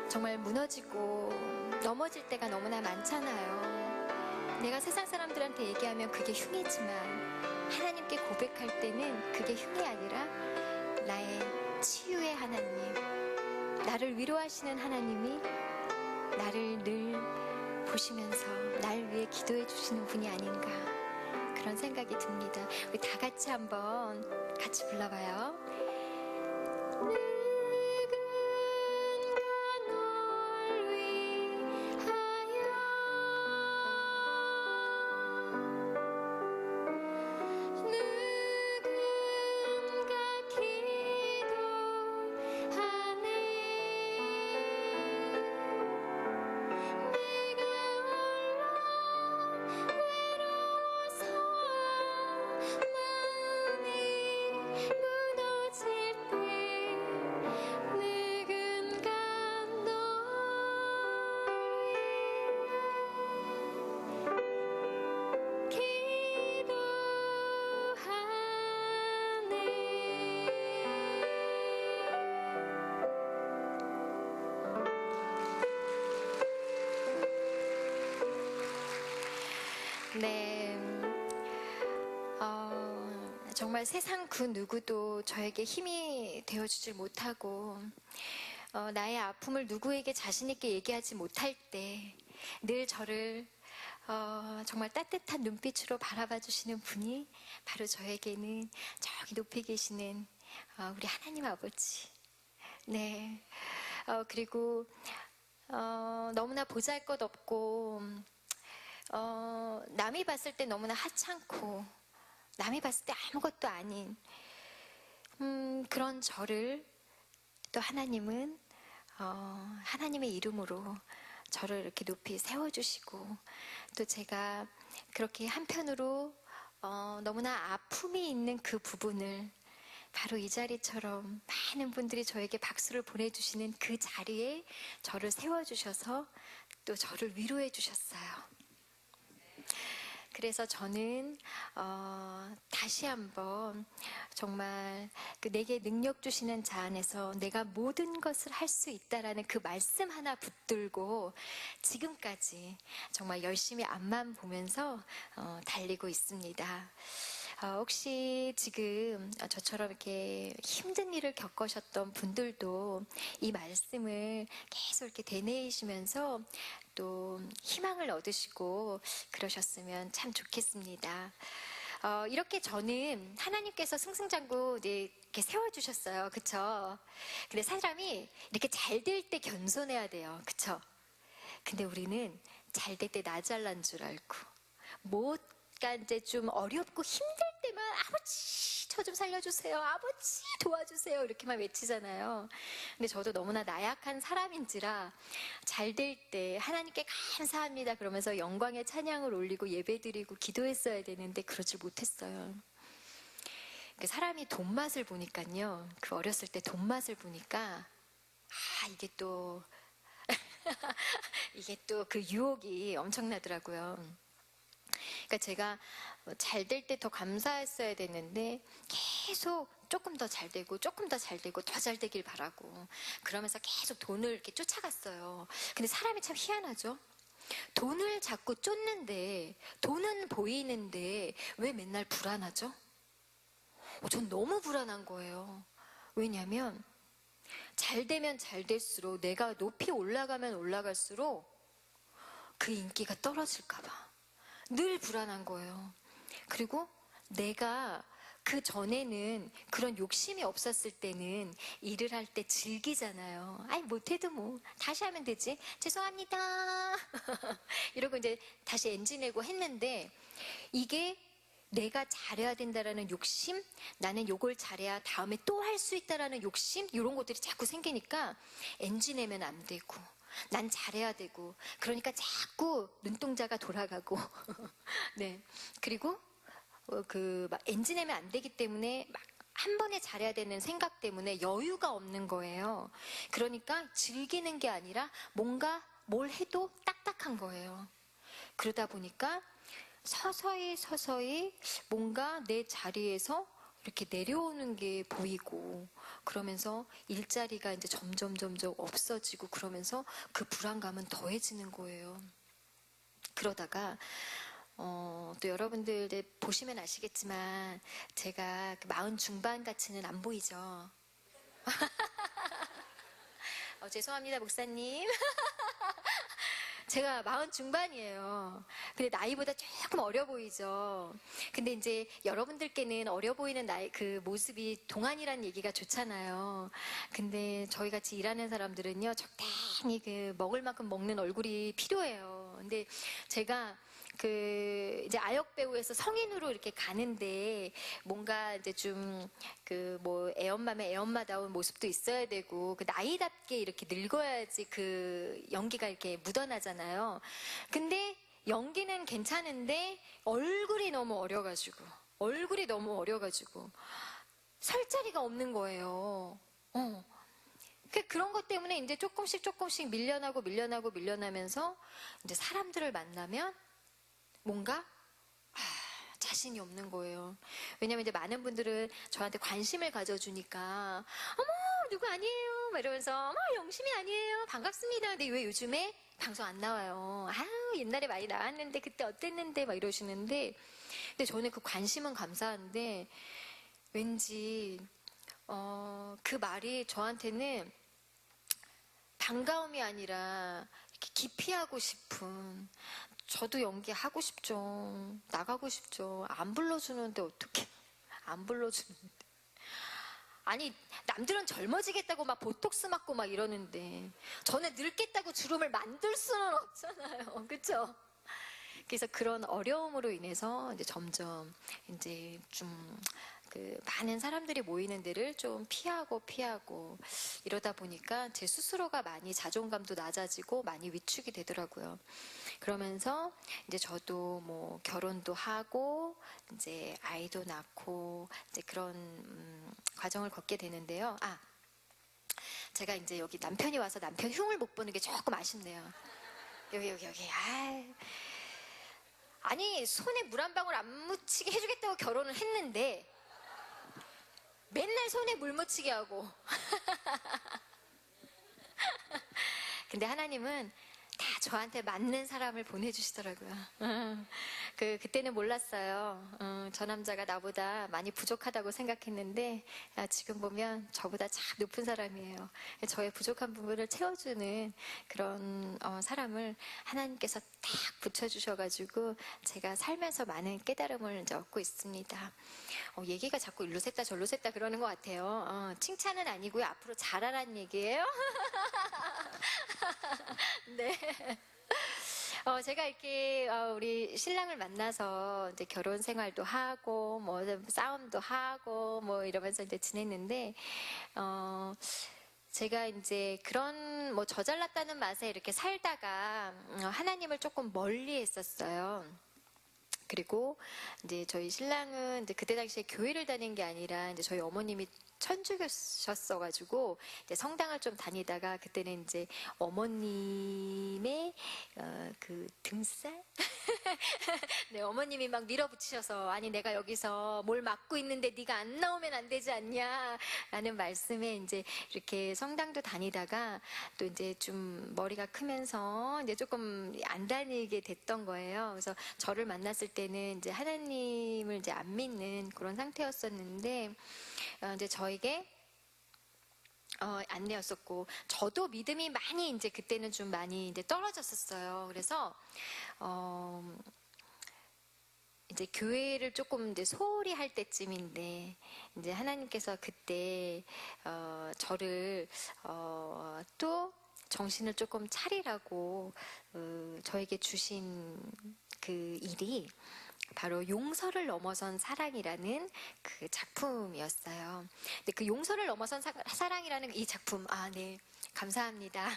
정말 무너지고 넘어질 때가 너무나 많잖아요. 내가 세상 사람들한테 얘기하면 그게 흉이지만 하나님께 고백할 때는 그게 흉이 아니라 나의 치유의 하나님, 나를 위로하시는 하나님이 나를 늘 보시면서 날 위해 기도해 주시는 분이 아닌가, 그런 생각이 듭니다. 우리 다 같이 한번 같이 불러봐요. 누군가 널 위하여, 누군가 네. 정말 세상 그 누구도 저에게 힘이 되어주질 못하고, 나의 아픔을 누구에게 자신있게 얘기하지 못할 때, 늘 저를 정말 따뜻한 눈빛으로 바라봐 주시는 분이 바로 저에게는 저기 높이 계시는 우리 하나님 아버지. 네. 그리고 너무나 보잘것없고 남이 봤을 때 너무나 하찮고 남이 봤을 때 아무것도 아닌 그런 저를 또 하나님은 하나님의 이름으로 저를 이렇게 높이 세워주시고 또 제가 그렇게 한편으로 너무나 아픔이 있는 그 부분을 바로 이 자리처럼 많은 분들이 저에게 박수를 보내주시는 그 자리에 저를 세워주셔서 또 저를 위로해 주셨어요. 그래서 저는 다시 한번 정말 그 내게 능력 주시는 자 안에서 내가 모든 것을 할 수 있다라는 그 말씀 하나 붙들고 지금까지 정말 열심히 앞만 보면서 달리고 있습니다. 혹시 지금 저처럼 이렇게 힘든 일을 겪으셨던 분들도 이 말씀을 계속 이렇게 되뇌이시면서 또 희망을 얻으시고 그러셨으면 참 좋겠습니다. 이렇게 저는 하나님께서 승승장구 이렇게 세워주셨어요. 그쵸? 근데 사람이 이렇게 잘 될 때 겸손해야 돼요. 그쵸? 근데 우리는 잘 될 때 나 잘난 줄 알고 그러니까 이제 좀 어렵고 힘들 때만 아버지 저 좀 살려주세요, 아버지 도와주세요 이렇게만 외치잖아요. 근데 저도 너무나 나약한 사람인지라 잘 될 때 하나님께 감사합니다 그러면서 영광의 찬양을 올리고 예배드리고 기도했어야 되는데 그러질 못했어요. 그 사람이 돈 맛을 보니까요, 그 어렸을 때 돈 맛을 보니까 이게 또 이게 또 그 유혹이 엄청나더라고요. 그러니까 제가 잘 될 때 더 감사했어야 되는데 계속 조금 더 잘 되고 조금 더 잘 되고 더 잘 되길 바라고 그러면서 계속 돈을 이렇게 쫓아갔어요. 근데 사람이 참 희한하죠. 돈을 자꾸 쫓는데 돈은 보이는데 왜 맨날 불안하죠? 전 너무 불안한 거예요. 왜냐하면 잘 되면 잘 될수록 내가 높이 올라가면 올라갈수록 그 인기가 떨어질까 봐 늘 불안한 거예요. 그리고 내가 그 전에는 그런 욕심이 없었을 때는 일을 할 때 즐기잖아요. 아이 못해도 뭐 다시 하면 되지, 죄송합니다 이러고 이제 다시 엔진 내고 했는데 이게 내가 잘해야 된다라는 욕심, 나는 요걸 잘해야 다음에 또 할 수 있다라는 욕심, 이런 것들이 자꾸 생기니까 엔진 내면 안 되고 난 잘해야 되고 그러니까 자꾸 눈동자가 돌아가고 네. 그리고 막 엔진 내면 안 되기 때문에 막 한 번에 잘해야 되는 생각 때문에 여유가 없는 거예요. 그러니까 즐기는 게 아니라 뭔가 뭘 해도 딱딱한 거예요. 그러다 보니까 서서히 뭔가 내 자리에서 이렇게 내려오는 게 보이고 그러면서 일자리가 이제 점점 없어지고 그러면서 그 불안감은 더해지는 거예요. 그러다가 또 여러분들 보시면 아시겠지만 제가 40 중반 같이는 안 보이죠. 죄송합니다 목사님. 제가 40 중반이에요. 근데 나이보다 조금 어려 보이죠. 근데 이제 여러분들께는 어려 보이는 나이 그 모습이 동안이라는 얘기가 좋잖아요. 근데 저희 같이 일하는 사람들은요, 적당히 그 먹을 만큼 먹는 얼굴이 필요해요. 근데 제가 이제 아역 배우에서 성인으로 이렇게 가는데 뭔가 이제 좀 애엄마면 애엄마다운 모습도 있어야 되고 그 나이답게 이렇게 늙어야지 그 연기가 이렇게 묻어나잖아요. 근데 연기는 괜찮은데 얼굴이 너무 어려가지고 설 자리가 없는 거예요. 그런 것 때문에 이제 조금씩 밀려나면서 이제 사람들을 만나면 뭔가 자신이 없는 거예요. 왜냐면 이제 많은 분들은 저한테 관심을 가져주니까 어머 누구 아니에요? 막 이러면서 영심이 아니에요. 반갑습니다. 근데 왜 요즘에 방송 안 나와요? 아유, 옛날에 많이 나왔는데 그때 어땠는데 막 이러시는데, 근데 저는 그 관심은 감사한데 왠지 그 말이 저한테는 반가움이 아니라 이렇게 기피하고 싶은, 저도 연기하고 싶죠. 나가고 싶죠. 안 불러주는데 어떻게 안 불러주는데. 아니, 남들은 젊어지겠다고 막 보톡스 맞고 막 이러는데 저는 늙겠다고 주름을 만들 수는 없잖아요. 그쵸? 그래서 그런 어려움으로 인해서 이제 점점 이제 좀 그 많은 사람들이 모이는 데를 좀 피하고 이러다 보니까 제 스스로가 많이 자존감도 낮아지고 많이 위축이 되더라고요. 그러면서 이제 저도 뭐 결혼도 하고 이제 아이도 낳고 이제 그런 과정을 걷게 되는데요. 제가 이제 여기 남편이 와서 남편 흉을 못 보는 게 조금 아쉽네요. 여기. 아니, 손에 물 한 방울 안 묻히게 해주겠다고 결혼을 했는데 맨날 손에 물 묻히게 하고. 근데 하나님은 다 저한테 맞는 사람을 보내주시더라고요. 그때는 몰랐어요. 저 남자가 나보다 많이 부족하다고 생각했는데, 지금 보면 저보다 참 높은 사람이에요. 저의 부족한 부분을 채워주는 그런 사람을 하나님께서 딱 붙여주셔가지고 제가 살면서 많은 깨달음을 이제 얻고 있습니다. 얘기가 자꾸 일로 샜다 절로 샜다 그러는 것 같아요. 칭찬은 아니고요. 앞으로 잘하라는 얘기예요. 네. 제가 이렇게 우리 신랑을 만나서 이제 결혼 생활도 하고 뭐 싸움도 하고 뭐 이러면서 이제 지냈는데 제가 이제 그런 뭐 저 잘났다는 맛에 이렇게 살다가 하나님을 조금 멀리 했었어요. 그리고 이제 저희 신랑은 이제 그때 당시에 교회를 다닌 게 아니라 이제 저희 어머님이 천주교셨어가지고 이제 성당을 좀 다니다가 그때는 이제 어머님의 그 등살? 네, 어머님이 막 밀어붙이셔서 아니 내가 여기서 뭘 맡고 있는데 네가 안 나오면 안 되지 않냐 라는 말씀에 이제 이렇게 성당도 다니다가 또 이제 좀 머리가 크면서 이제 조금 안 다니게 됐던 거예요. 그래서 저를 만났을 때는 이제 하나님을 이제 안 믿는 그런 상태였었는데 이제 저에게 안내였었고 저도 믿음이 많이 이제 그때는 좀 많이 이제 떨어졌었어요. 그래서 이제 교회를 조금 이제 소홀히 할 때쯤인데 이제 하나님께서 그때 저를 또 정신을 조금 차리라고 저에게 주신 그 일이 바로 용서를 넘어선 사랑이라는 그 작품이었어요. 근데 그 용서를 넘어선 사랑이라는 이 작품, 네. 감사합니다.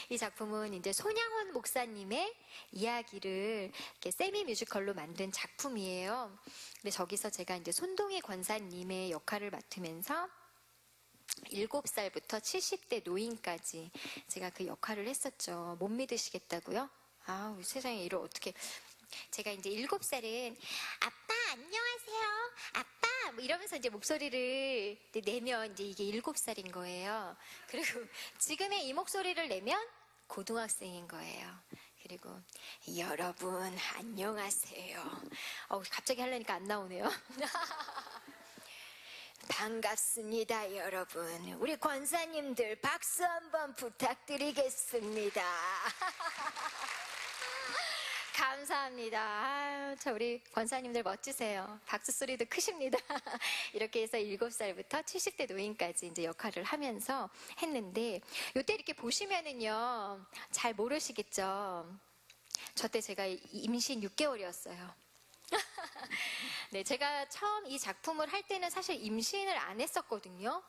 이 작품은 이제 손양원 목사님의 이야기를 이렇게 세미 뮤지컬로 만든 작품이에요. 근데 저기서 제가 이제 손동희 권사님의 역할을 맡으면서 7살부터 70대 노인까지 제가 그 역할을 했었죠. 못 믿으시겠다고요? 세상에 이걸 어떻게. 제가 이제 7살은 아빠 안녕하세요 아빠 뭐 이러면서 이제 목소리를 내면 이제 이게 7살인 거예요. 그리고 지금의 이 목소리를 내면 고등학생인 거예요. 그리고 여러분 안녕하세요. 갑자기 하려니까 안 나오네요. 반갑습니다 여러분. 우리 권사님들 박수 한번 부탁드리겠습니다. 감사합니다. 우리 권사님들 멋지세요. 박수 소리도 크십니다. 이렇게 해서 7살부터 70대 노인까지 이제 역할을 하면서 했는데, 요때 이렇게 보시면은요, 잘 모르시겠죠? 저 때 제가 임신 6개월이었어요. 네, 제가 처음 이 작품을 할 때는 사실 임신을 안 했었거든요.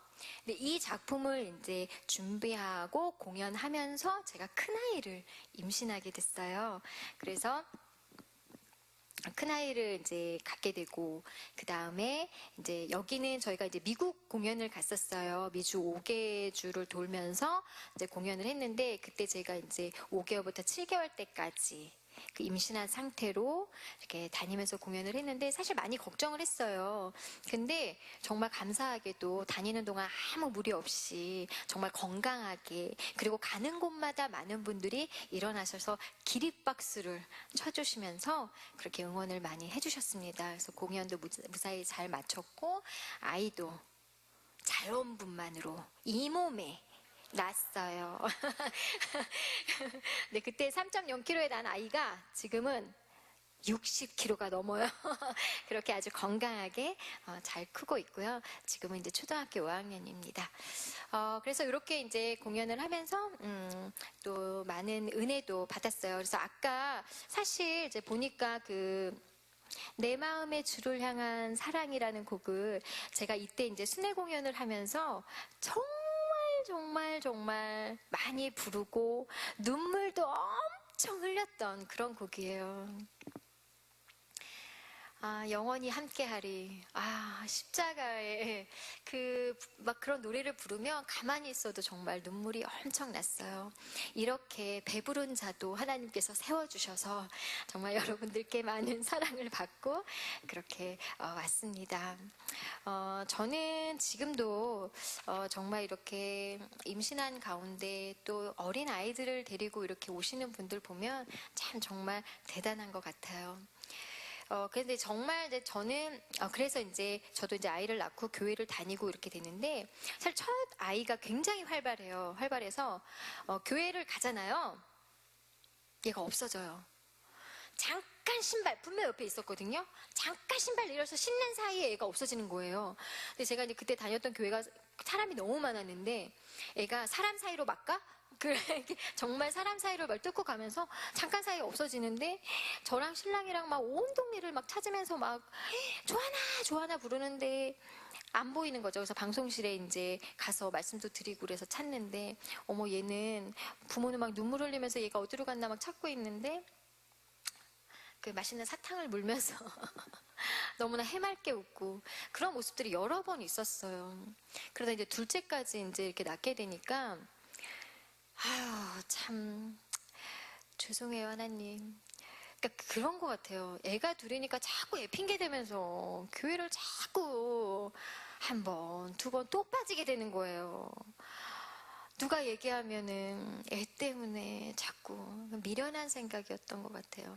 근데 이 작품을 이제 준비하고 공연하면서 제가 큰아이를 임신하게 됐어요. 그래서 큰아이를 이제 갖게 되고, 그 다음에 이제 여기는 저희가 이제 미국 공연을 갔었어요. 미주 5개주를 돌면서 이제 공연을 했는데, 그때 제가 이제 5개월부터 7개월 때까지 그 임신한 상태로 이렇게 다니면서 공연을 했는데 사실 많이 걱정을 했어요. 근데 정말 감사하게도 다니는 동안 아무 무리 없이 정말 건강하게 그리고 가는 곳마다 많은 분들이 일어나셔서 기립박수를 쳐주시면서 그렇게 응원을 많이 해주셨습니다. 그래서 공연도 무사히 잘 마쳤고 아이도 자연분만으로 이 몸에 났어요. 네, 그때 3.0kg에 난 아이가 지금은 60kg가 넘어요. 그렇게 아주 건강하게 잘 크고 있고요. 지금은 이제 초등학교 5학년입니다. 그래서 이렇게 이제 공연을 하면서 또 많은 은혜도 받았어요. 그래서 아까 사실 이제 보니까 내 마음의 주를 향한 사랑이라는 곡을 제가 이때 이제 순회 공연을 하면서 정말 많이 부르고 눈물도 엄청 흘렸던 그런 곡이에요. 영원히 함께하리. 십자가에 막 그런 노래를 부르면 가만히 있어도 정말 눈물이 엄청 났어요. 이렇게 배부른 자도 하나님께서 세워주셔서 정말 여러분들께 많은 사랑을 받고 그렇게 왔습니다. 저는 지금도 정말 이렇게 임신한 가운데 또 어린 아이들을 데리고 이렇게 오시는 분들 보면 참 정말 대단한 것 같아요. 근데 정말 이제 저는, 그래서 이제 저도 이제 아이를 낳고 교회를 다니고 이렇게 되는데, 사실 첫 아이가 굉장히 활발해요. 활발해서, 교회를 가잖아요. 얘가 없어져요. 잠깐 신발, 분명 옆에 있었거든요. 잠깐 신발 내려서 신는 사이에 애가 없어지는 거예요. 근데 제가 이제 그때 다녔던 교회가 사람이 너무 많았는데, 애가 사람 사이로 막 가? 정말 사람 사이를 막 뚫고 가면서 잠깐 사이에 없어지는데 저랑 신랑이랑 막 온 동네를 막 찾으면서 막 조하나 부르는데 안 보이는 거죠. 그래서 방송실에 이제 가서 말씀도 드리고 그래서 찾는데 어머 얘는 부모는 막 눈물 흘리면서 얘가 어디로 갔나 막 찾고 있는데 그 맛있는 사탕을 물면서 너무나 해맑게 웃고 그런 모습들이 여러 번 있었어요. 그러다 이제 둘째까지 이제 이렇게 낳게 되니까 참 죄송해요 하나님. 그러니까 그런 것 같아요. 애가 둘이니까 자꾸 애 핑계 대면서 교회를 자꾸 한 번, 두 번 또 빠지게 되는 거예요. 누가 얘기하면은 애 때문에 자꾸 미련한 생각이었던 것 같아요.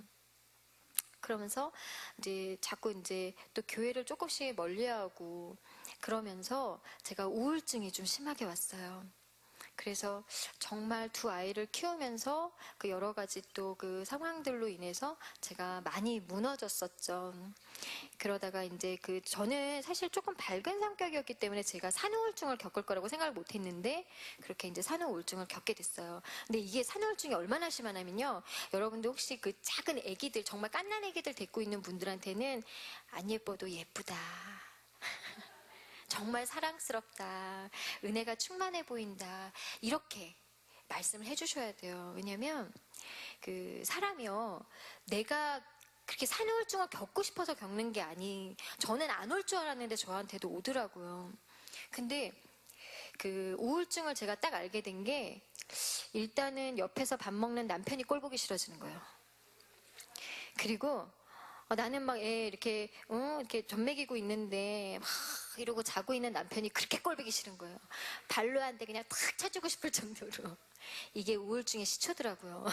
그러면서 이제 자꾸 이제 또 교회를 조금씩 멀리하고 그러면서 제가 우울증이 좀 심하게 왔어요. 그래서 정말 두 아이를 키우면서 그 여러 가지 또 그 상황들로 인해서 제가 많이 무너졌었죠. 그러다가 이제 저는 사실 조금 밝은 성격이었기 때문에 제가 산후우울증을 겪을 거라고 생각을 못 했는데 그렇게 이제 산후우울증을 겪게 됐어요. 근데 이게 산후우울증이 얼마나 심하냐면요. 여러분들 혹시 그 작은 아기들, 정말 갓난 아기들 데리고 있는 분들한테는 안 예뻐도 예쁘다. 정말 사랑스럽다. 은혜가 충만해 보인다. 이렇게 말씀을 해주셔야 돼요. 왜냐면 사람이요. 내가 그렇게 산후우울증을 겪고 싶어서 겪는 게 저는 안 올 줄 알았는데 저한테도 오더라고요. 근데 우울증을 제가 딱 알게 된 게 일단은 옆에서 밥 먹는 남편이 꼴 보기 싫어지는 거예요. 그리고 나는 막 애 이렇게 젖 먹이고 있는데 막 이러고 자고 있는 남편이 그렇게 꼴보기 싫은 거예요. 발로 한 대 그냥 탁 쳐주고 싶을 정도로. 이게 우울증의 시초더라고요.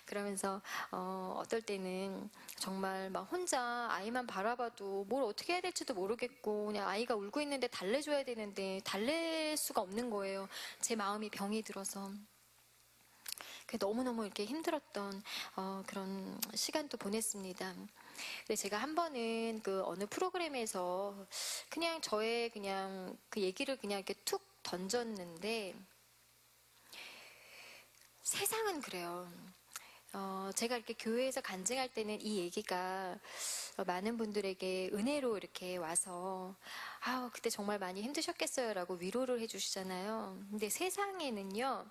그러면서 어떨 때는 정말 막 혼자 아이만 바라봐도 뭘 어떻게 해야 될지도 모르겠고 그냥 아이가 울고 있는데 달래줘야 되는데 달랠 수가 없는 거예요. 제 마음이 병이 들어서. 너무너무 이렇게 힘들었던 그런 시간도 보냈습니다. 그래서 제가 한 번은 어느 프로그램에서 그냥 저의 그냥 그 얘기를 그냥 이렇게 툭 던졌는데 세상은 그래요. 제가 이렇게 교회에서 간증할 때는 이 얘기가 많은 분들에게 은혜로 이렇게 와서 그때 정말 많이 힘드셨겠어요 라고 위로를 해주시잖아요. 근데 세상에는요.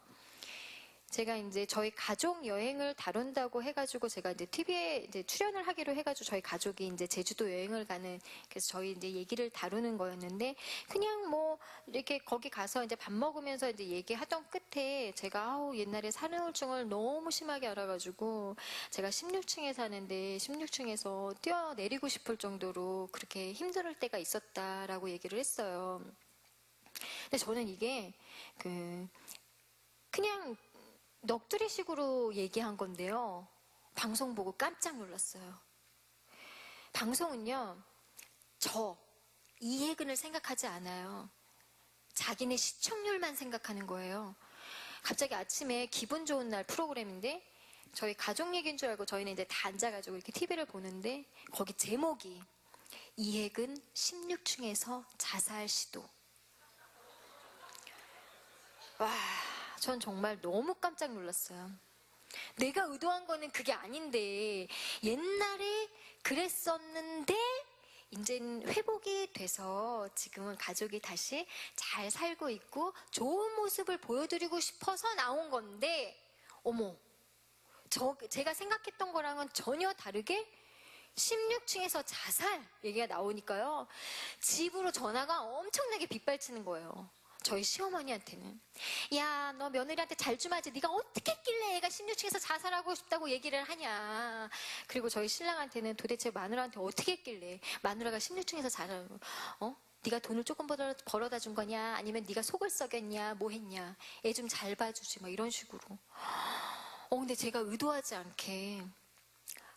제가 이제 저희 가족 여행을 다룬다고 해가지고 제가 이제 TV에 이제 출연을 하기로 해가지고 저희 가족이 이제 제주도 여행을 가는, 그래서 저희 이제 얘기를 다루는 거였는데, 그냥 뭐 이렇게 거기 가서 이제 밥 먹으면서 이제 얘기하던 끝에 제가 옛날에 산후우울증을 너무 심하게 알아가지고 제가 16층에 사는데 16층에서 뛰어내리고 싶을 정도로 그렇게 힘들 때가 있었다라고 얘기를 했어요. 근데 저는 이게 그냥 넋두리식으로 얘기한 건데요. 방송 보고 깜짝 놀랐어요. 방송은요, 이해근을 생각하지 않아요. 자기네 시청률만 생각하는 거예요. 갑자기 아침에 기분 좋은 날 프로그램인데, 저희 가족 얘기인 줄 알고 저희는 이제 다 앉아가지고 이렇게 TV를 보는데, 거기 제목이 이해근 16층에서 자살 시도. 와, 전 정말 너무 깜짝 놀랐어요. 내가 의도한 거는 그게 아닌데, 옛날에 그랬었는데, 이제는 회복이 돼서 지금은 가족이 다시 잘 살고 있고 좋은 모습을 보여드리고 싶어서 나온 건데, 어머, 제가 생각했던 거랑은 전혀 다르게 16층에서 자살 얘기가 나오니까요. 집으로 전화가 엄청나게 빗발치는 거예요. 저희 시어머니한테는. 야, 너 며느리한테 잘 좀 하지. 네가 어떻게 했길래 애가 16층에서 자살하고 싶다고 얘기를 하냐. 그리고 저희 신랑한테는 도대체 마누라한테 어떻게 했길래 마누라가 16층에서 자살하고, 네가 돈을 조금 벌어다 준 거냐, 아니면 네가 속을 썩였냐, 뭐 했냐, 애 좀 잘 봐주지, 뭐 이런 식으로. 근데 제가 의도하지 않게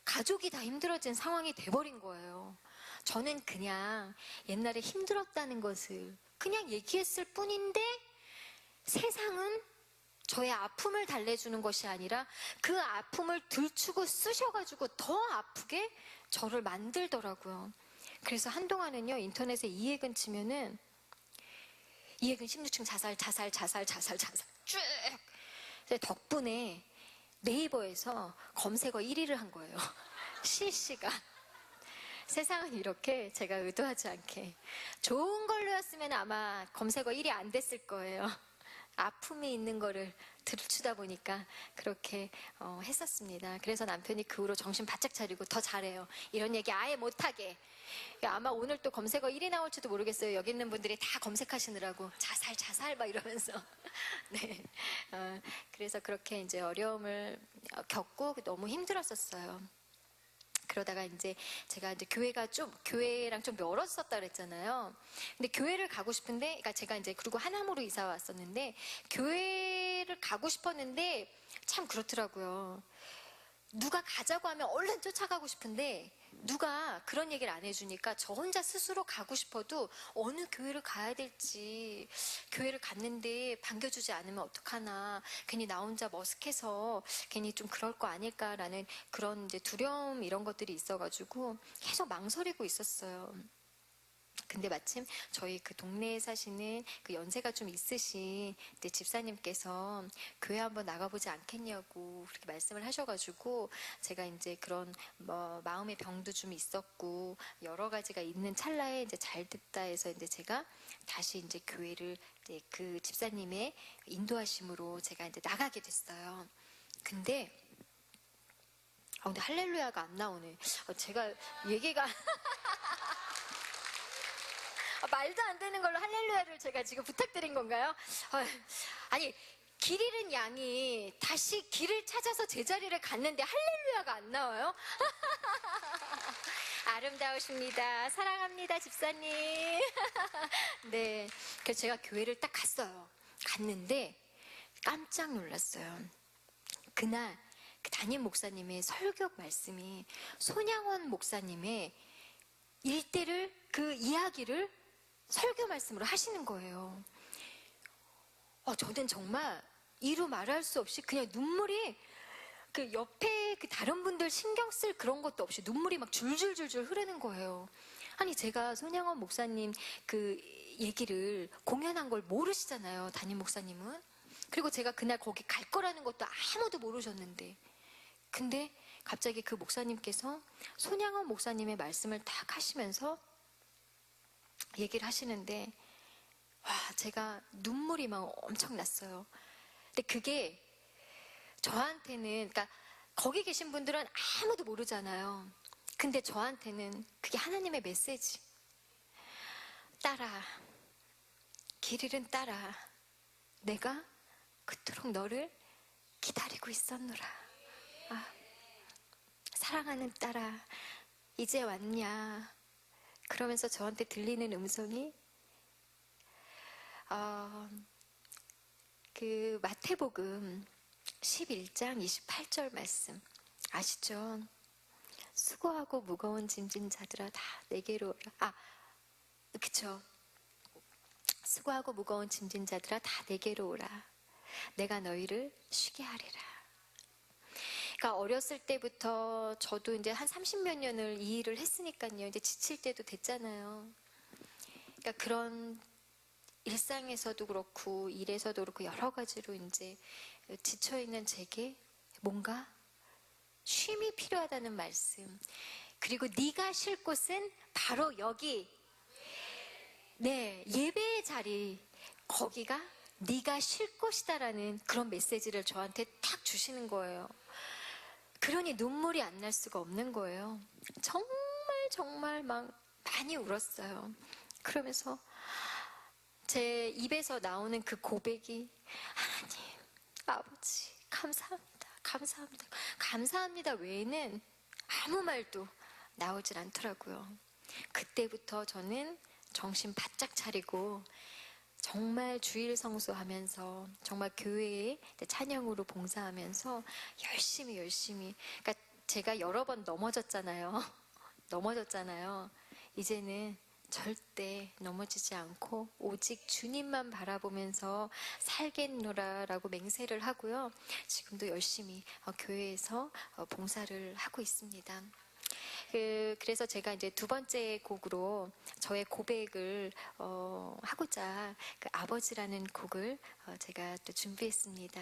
가족이 다 힘들어진 상황이 돼버린 거예요. 저는 그냥 옛날에 힘들었다는 것을 그냥 얘기했을 뿐인데, 세상은 저의 아픔을 달래주는 것이 아니라 그 아픔을 들추고 쑤셔가지고 더 아프게 저를 만들더라고요. 그래서 한동안은요, 인터넷에 이해근 치면은 이해근 16층 자살 쭉. 덕분에 네이버에서 검색어 1위를 한 거예요. 실시간. 세상은 이렇게 제가 의도하지 않게 좋은 걸로였으면 아마 검색어 1위 안 됐을 거예요. 아픔이 있는 거를 들추다 보니까 그렇게 했었습니다. 그래서 남편이 그 후로 정신 바짝 차리고 더 잘해요. 이런 얘기 아예 못하게. 아마 오늘 또 검색어 1위 나올지도 모르겠어요. 여기 있는 분들이 다 검색하시느라고 자살 막 이러면서. 네. 그래서 그렇게 이제 어려움을 겪고 너무 힘들었었어요. 그러다가 이제 제가 이제 교회랑 좀 멀었었다 그랬잖아요. 근데 교회를 가고 싶은데, 그러니까 제가 이제 그리고 하남으로 이사 왔었는데, 교회를 가고 싶었는데, 참 그렇더라고요. 누가 가자고 하면 얼른 쫓아가고 싶은데, 누가 그런 얘기를 안 해주니까 저 혼자 스스로 가고 싶어도 어느 교회를 가야 될지, 교회를 갔는데 반겨주지 않으면 어떡하나, 괜히 나 혼자 머쓱해서 괜히 좀 그럴 거 아닐까라는 그런 이제 두려움, 이런 것들이 있어가지고 계속 망설이고 있었어요. 근데 마침 저희 그 동네에 사시는 그 연세가 좀 있으신 이제 집사님께서 교회 한번 나가보지 않겠냐고 그렇게 말씀을 하셔가지고, 제가 이제 그런 뭐 마음의 병도 좀 있었고 여러 가지가 있는 찰나에 이제 잘 듣다 해서 이제 제가 다시 이제 교회를 이제 그 집사님의 인도하심으로 제가 이제 나가게 됐어요. 근데 할렐루야가 안 나오네. 제가 얘기가 말도 안 되는 걸로 할렐루야를 제가 지금 부탁드린 건가요? 아니, 길 잃은 양이 다시 길을 찾아서 제자리를 갔는데 할렐루야가 안 나와요? 아름다우십니다. 사랑합니다, 집사님. 네, 그래서 제가 교회를 딱 갔는데 깜짝 놀랐어요. 그날 그 담임 목사님의 설교 말씀이 손양원 목사님의 일대를, 그 이야기를 설교 말씀으로 하시는 거예요. 저는 정말 이루 말할 수 없이 그냥 눈물이, 그 옆에 그 다른 분들 신경 쓸 그런 것도 없이 눈물이 막 줄줄줄줄 흐르는 거예요. 아니, 제가 손양원 목사님 그 얘기를 공연한 걸 모르시잖아요, 담임 목사님은. 그리고 제가 그날 거기 갈 거라는 것도 아무도 모르셨는데, 근데 갑자기 그 목사님께서 손양원 목사님의 말씀을 딱 하시면서 얘기를 하시는데, 와, 제가 눈물이 막 엄청 났어요. 근데 그게 저한테는, 그러니까 거기 계신 분들은 아무도 모르잖아요. 근데 저한테는 그게 하나님의 메시지. 딸아, 길 잃은 딸아, 내가 그토록 너를 기다리고 있었노라. 아, 사랑하는 딸아, 이제 왔냐. 그러면서 저한테 들리는 음성이 그 마태복음 11장 28절 말씀 아시죠? 수고하고 무거운 짐진 자들아 다 내게로 오라. 그쵸. 수고하고 무거운 짐진 자들아 다 내게로 오라. 내가 너희를 쉬게 하리라. 그러니까 어렸을 때부터 저도 이제 한 30몇 년을 이 일을 했으니까요. 이제 지칠 때도 됐잖아요. 그러니까 그런 일상에서도 그렇고 일에서도 그렇고 여러 가지로 이제 지쳐있는 제게 뭔가 쉼이 필요하다는 말씀. 그리고 네가 쉴 곳은 바로 여기. 네, 예배의 자리. 거기가 네가 쉴 곳이다라는 그런 메시지를 저한테 탁 주시는 거예요. 그러니 눈물이 안 날 수가 없는 거예요. 정말 막 많이 울었어요. 그러면서 제 입에서 나오는 그 고백이 하나님, 아버지, 감사합니다. 감사합니다. 감사합니다 외에는 아무 말도 나오질 않더라고요. 그때부터 저는 정신 바짝 차리고 정말 주일 성수하면서 정말 교회에 찬양으로 봉사하면서 열심히 그러니까 제가 여러 번 넘어졌잖아요. 이제는 절대 넘어지지 않고 오직 주님만 바라보면서 살겠노라라고 맹세를 하고요. 지금도 열심히 교회에서 봉사를 하고 있습니다. 그래서 제가 이제 두 번째 곡으로 저의 고백을 하고자 그 아버지라는 곡을 제가 또 준비했습니다.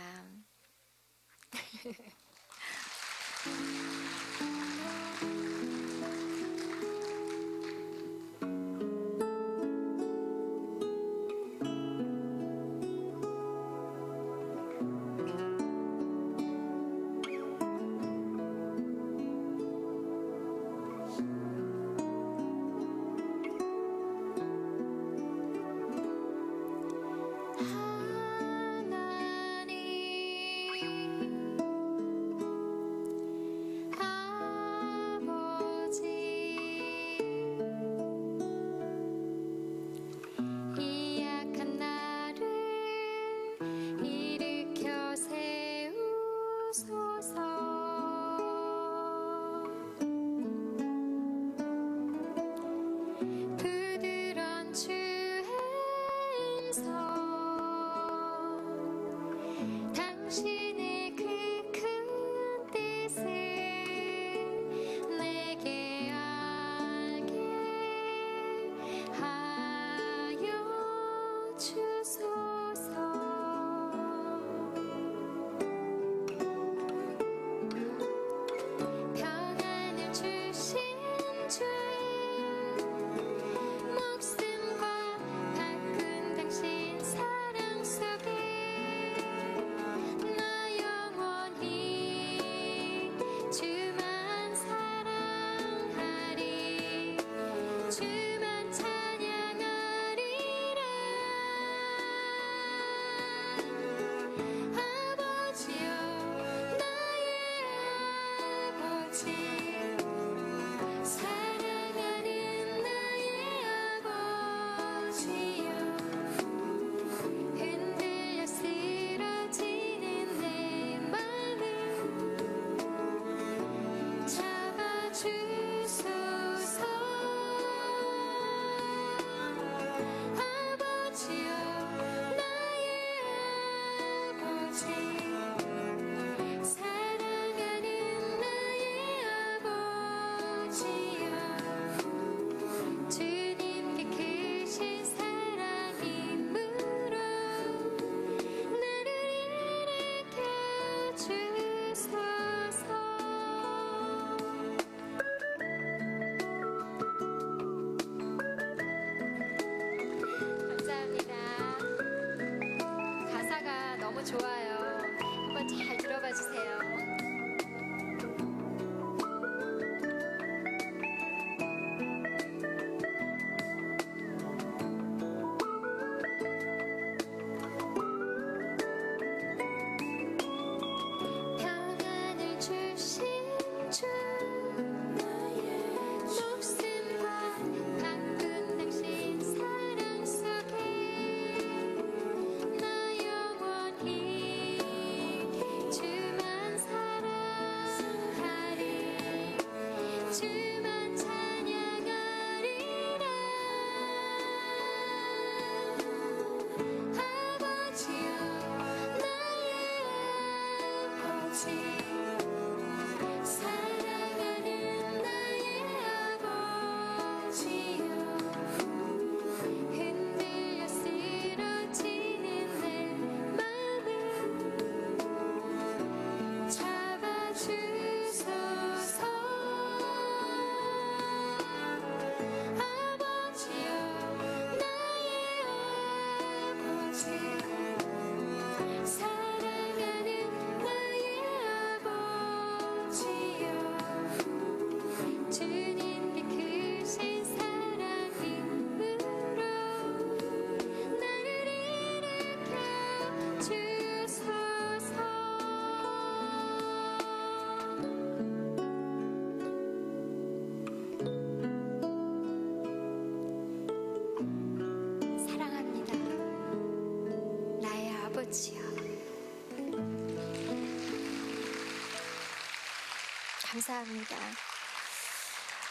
감사합니다.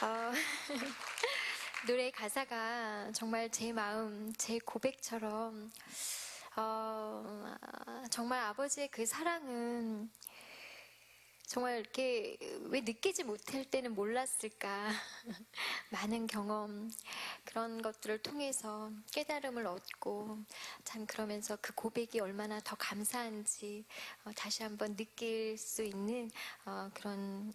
어, 노래 가사가 정말 제 마음, 제 고백처럼 정말 아버지의 그 사랑은 정말 이렇게 왜 느끼지 못할 때는 몰랐을까. 많은 경험, 그런 것들을 통해서 깨달음을 얻고 참 그러면서 그 고백이 얼마나 더 감사한지 다시 한번 느낄 수 있는 그런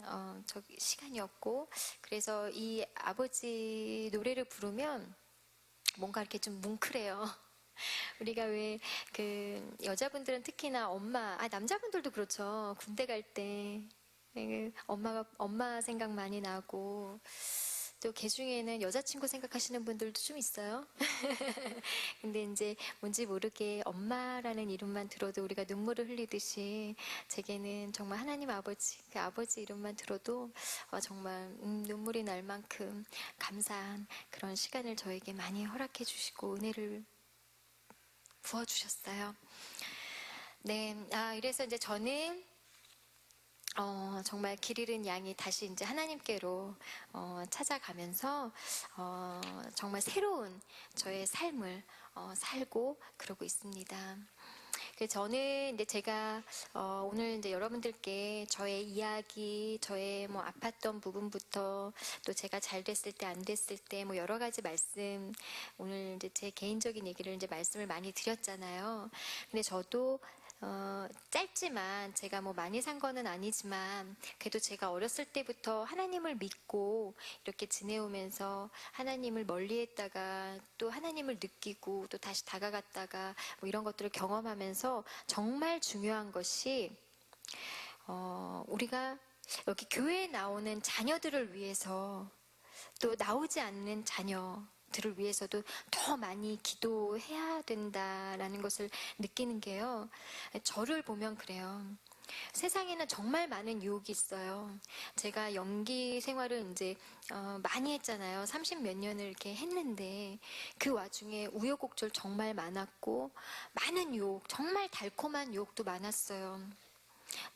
시간이었고, 그래서 이 아버지 노래를 부르면 뭔가 이렇게 좀 뭉클해요. 우리가 왜 그 여자분들은 특히나 남자분들도 그렇죠. 군대 갈 때 엄마 생각 많이 나고, 또 개 중에는 여자친구 생각하시는 분들도 좀 있어요. 근데 이제 뭔지 모르게 엄마라는 이름만 들어도 우리가 눈물을 흘리듯이 제게는 정말 하나님 아버지, 그 아버지 이름만 들어도 정말 눈물이 날 만큼 감사한 그런 시간을 저에게 많이 허락해 주시고 은혜를 부어주셨어요. 네, 이래서 이제 저는 정말 길 잃은 양이 다시 이제 하나님께로 찾아가면서 정말 새로운 저의 삶을 살고 그러고 있습니다. 그래서 저는 이제 제가 오늘 이제 여러분들께 저의 이야기, 저의 뭐 아팠던 부분부터 또 제가 잘 됐을 때 안 됐을 때 뭐 여러 가지 말씀, 오늘 이제 제 개인적인 얘기를 이제 말씀을 많이 드렸잖아요. 근데 저도 짧지만 제가 뭐 많이 산 거는 아니지만 그래도 제가 어렸을 때부터 하나님을 믿고 이렇게 지내오면서 하나님을 멀리했다가 또 하나님을 느끼고 또 다시 다가갔다가 뭐 이런 것들을 경험하면서 정말 중요한 것이 우리가 여기 교회에 나오는 자녀들을 위해서 또 나오지 않는 자녀들을 위해서도 더 많이 기도해야 된다라는 것을 느끼는 게요. 저를 보면 그래요. 세상에는 정말 많은 유혹이 있어요. 제가 연기 생활을 이제 많이 했잖아요. 30몇 년을 이렇게 했는데 그 와중에 우여곡절 정말 많았고 많은 유혹, 정말 달콤한 유혹도 많았어요.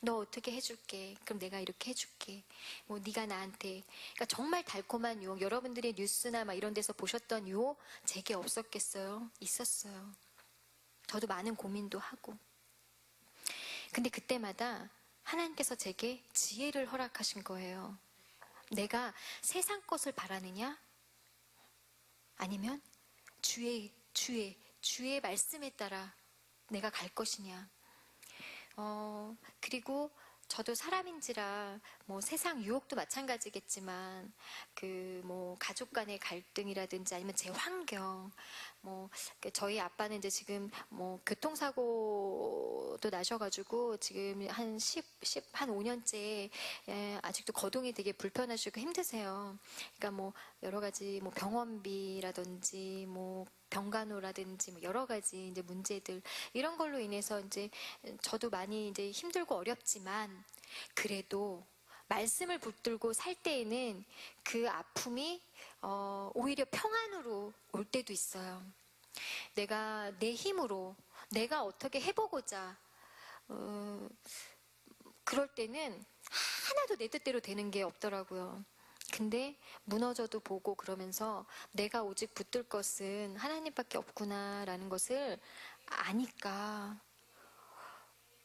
너 어떻게 해줄게. 그럼 내가 이렇게 해줄게. 뭐 네가 나한테. 그러니까 정말 달콤한 유혹. 여러분들이 뉴스나 막 이런 데서 보셨던 유혹 제게 없었겠어요? 있었어요. 저도 많은 고민도 하고. 근데 그때마다 하나님께서 제게 지혜를 허락하신 거예요. 내가 세상 것을 바라느냐? 아니면 주의 말씀에 따라 내가 갈 것이냐? 그리고 저도 사람인지라 뭐 세상 유혹도 마찬가지겠지만 그 뭐 가족 간의 갈등이라든지 아니면 제 환경 뭐 저희 아빠는 이제 지금 뭐 교통사고도 나셔가지고 지금 한 5년째 아직도 거동이 되게 불편하시고 힘드세요. 그러니까 뭐 여러 가지 뭐 병원비라든지 뭐 병간호라든지 뭐 여러 가지 이제 문제들 이런 걸로 인해서 이제 저도 많이 이제 힘들고 어렵지만 그래도 말씀을 붙들고 살 때에는 그 아픔이 오히려 평안으로 올 때도 있어요. 내가 내 힘으로 내가 어떻게 해보고자 그럴 때는 하나도 내 뜻대로 되는 게 없더라고요. 근데 무너져도 보고 그러면서 내가 오직 붙들 것은 하나님밖에 없구나라는 것을 아니까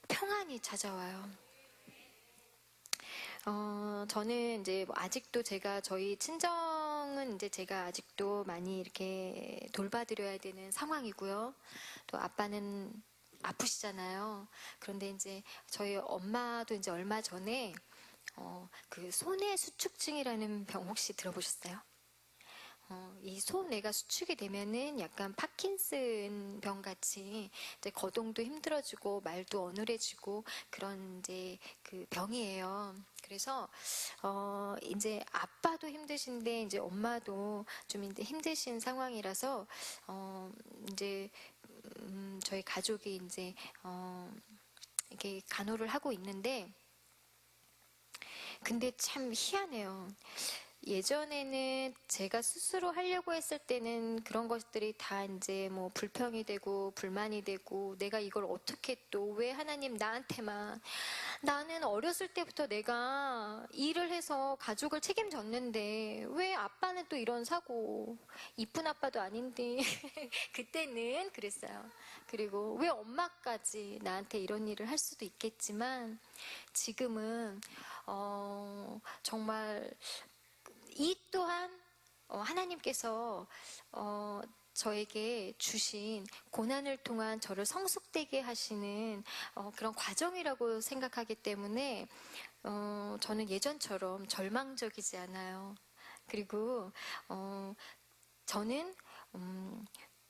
평안이 찾아와요. 저는 이제 뭐 아직도 제가 저희 친정은 이제 제가 아직도 많이 이렇게 돌봐드려야 되는 상황이고요. 또 아빠는 아프시잖아요. 그런데 이제 저희 엄마도 이제 얼마 전에 그 손해 수축증이라는 병 혹시 들어보셨어요? 이 손뇌가 수축이 되면은 약간 파킨슨 병 같이 이제 거동도 힘들어지고 말도 어눌해지고 그런 이제 그 병이에요. 그래서 이제 아빠도 힘드신데 이제 엄마도 좀 이제 힘드신 상황이라서 이제 저희 가족이 이제 이렇게 간호를 하고 있는데 근데 참 희한해요. 예전에는 제가 스스로 하려고 했을 때는 그런 것들이 다 이제 뭐 불평이 되고 불만이 되고 내가 이걸 어떻게 또 왜 하나님 나한테만 나는 어렸을 때부터 내가 일을 해서 가족을 책임졌는데 왜 아빠는 또 이런 사고 이쁜 아빠도 아닌데 그때는 그랬어요. 그리고 왜 엄마까지 나한테 이런 일을 할 수도 있겠지만 지금은 정말 이 또한 하나님께서 저에게 주신 고난을 통한 저를 성숙되게 하시는 그런 과정이라고 생각하기 때문에 저는 예전처럼 절망적이지 않아요. 그리고 저는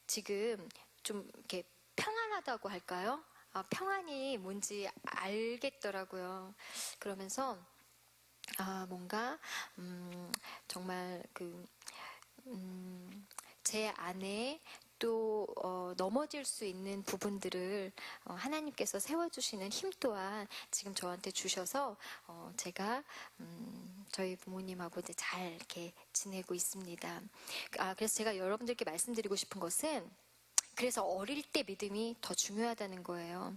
지금 좀 이렇게 평안하다고 할까요? 평안이 뭔지 알겠더라고요. 그러면서 뭔가 정말 제 안에 또 넘어질 수 있는 부분들을 하나님께서 세워주시는 힘 또한 지금 저한테 주셔서 제가 저희 부모님하고 이제 잘 이렇게 지내고 있습니다. 그래서 제가 여러분들께 말씀드리고 싶은 것은 그래서 어릴 때 믿음이 더 중요하다는 거예요.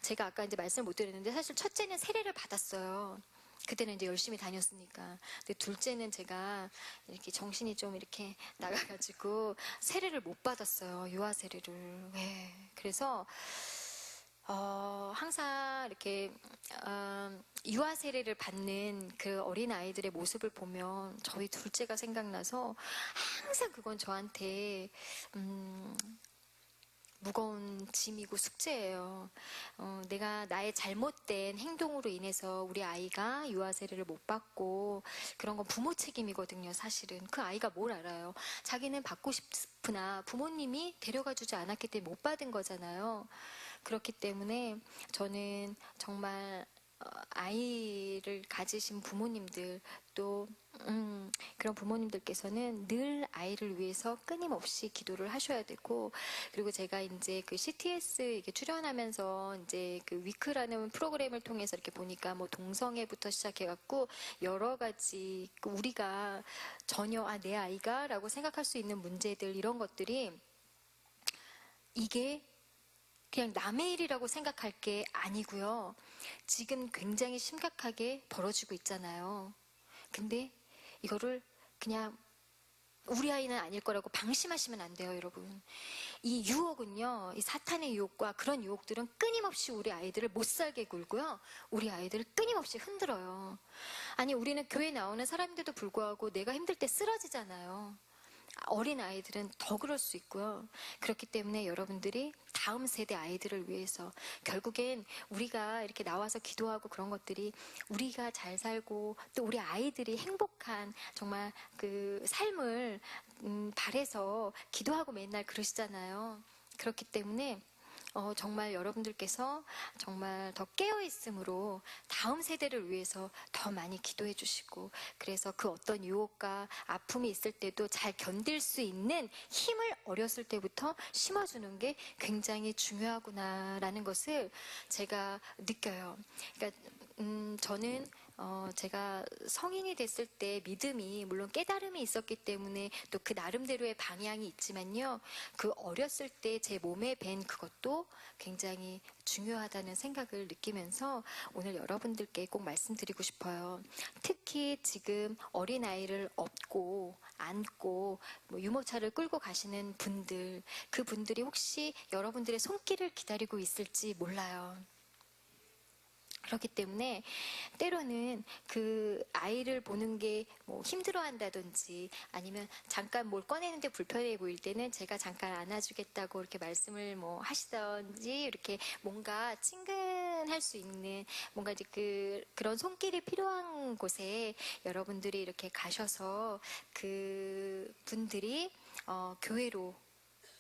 제가 아까 이제 말씀을 못 드렸는데 사실 첫째는 세례를 받았어요. 그때는 이제 열심히 다녔으니까. 근데 둘째는 제가 이렇게 정신이 좀 이렇게 나가가지고 세례를 못 받았어요. 유아 세례를. 네. 그래서 항상 이렇게 유아 세례를 받는 그 어린 아이들의 모습을 보면 저희 둘째가 생각나서 항상 그건 저한테 무거운 짐이고 숙제예요. 내가 나의 잘못된 행동으로 인해서 우리 아이가 유아 세례를 못 받고 그런 건 부모 책임이거든요. 사실은 그 아이가 뭘 알아요. 자기는 받고 싶으나 부모님이 데려가 주지 않았기 때문에 못 받은 거잖아요. 그렇기 때문에 저는 정말 아이를 가지신 부모님들 또 그런 부모님들께서는 늘 아이를 위해서 끊임없이 기도를 하셔야 되고, 그리고 제가 이제 그 CTS 이게 출연하면서 이제 그 위크라는 프로그램을 통해서 이렇게 보니까 뭐 동성애부터 시작해갖고 여러 가지 우리가 전혀 내 아이가라고 생각할 수 있는 문제들 이런 것들이 이게 그냥 남의 일이라고 생각할 게 아니고요. 지금 굉장히 심각하게 벌어지고 있잖아요. 근데 이거를 그냥 우리 아이는 아닐 거라고 방심하시면 안 돼요, 여러분. 이 유혹은요, 이 사탄의 유혹과 그런 유혹들은 끊임없이 우리 아이들을 못 살게 굴고요. 우리 아이들을 끊임없이 흔들어요. 아니, 우리는 교회 나오는 사람인데도 불구하고 내가 힘들 때 쓰러지잖아요. 어린 아이들은 더 그럴 수 있고요. 그렇기 때문에 여러분들이 다음 세대 아이들을 위해서 결국엔 우리가 이렇게 나와서 기도하고 그런 것들이 우리가 잘 살고 또 우리 아이들이 행복한 정말 그 삶을 바래서 기도하고 맨날 그러시잖아요. 그렇기 때문에 정말 여러분들께서 정말 더 깨어있음으로 다음 세대를 위해서 더 많이 기도해 주시고, 그래서 그 어떤 유혹과 아픔이 있을 때도 잘 견딜 수 있는 힘을 어렸을 때부터 심어주는 게 굉장히 중요하구나라는 것을 제가 느껴요. 그러니까 저는 제가 성인이 됐을 때 믿음이 물론 깨달음이 있었기 때문에 또 그 나름대로의 방향이 있지만요. 그 어렸을 때 제 몸에 밴 그것도 굉장히 중요하다는 생각을 느끼면서 오늘 여러분들께 꼭 말씀드리고 싶어요. 특히 지금 어린아이를 업고 안고 뭐 유모차를 끌고 가시는 분들, 그 분들이 혹시 여러분들의 손길을 기다리고 있을지 몰라요. 그렇기 때문에 때로는 그 아이를 보는 게 뭐 힘들어 한다든지 아니면 잠깐 뭘 꺼내는데 불편해 보일 때는 제가 잠깐 안아주겠다고 이렇게 말씀을 뭐 하시던지 이렇게 뭔가 친근할 수 있는 뭔가 이제 그런 손길이 필요한 곳에 여러분들이 이렇게 가셔서 그 분들이 교회로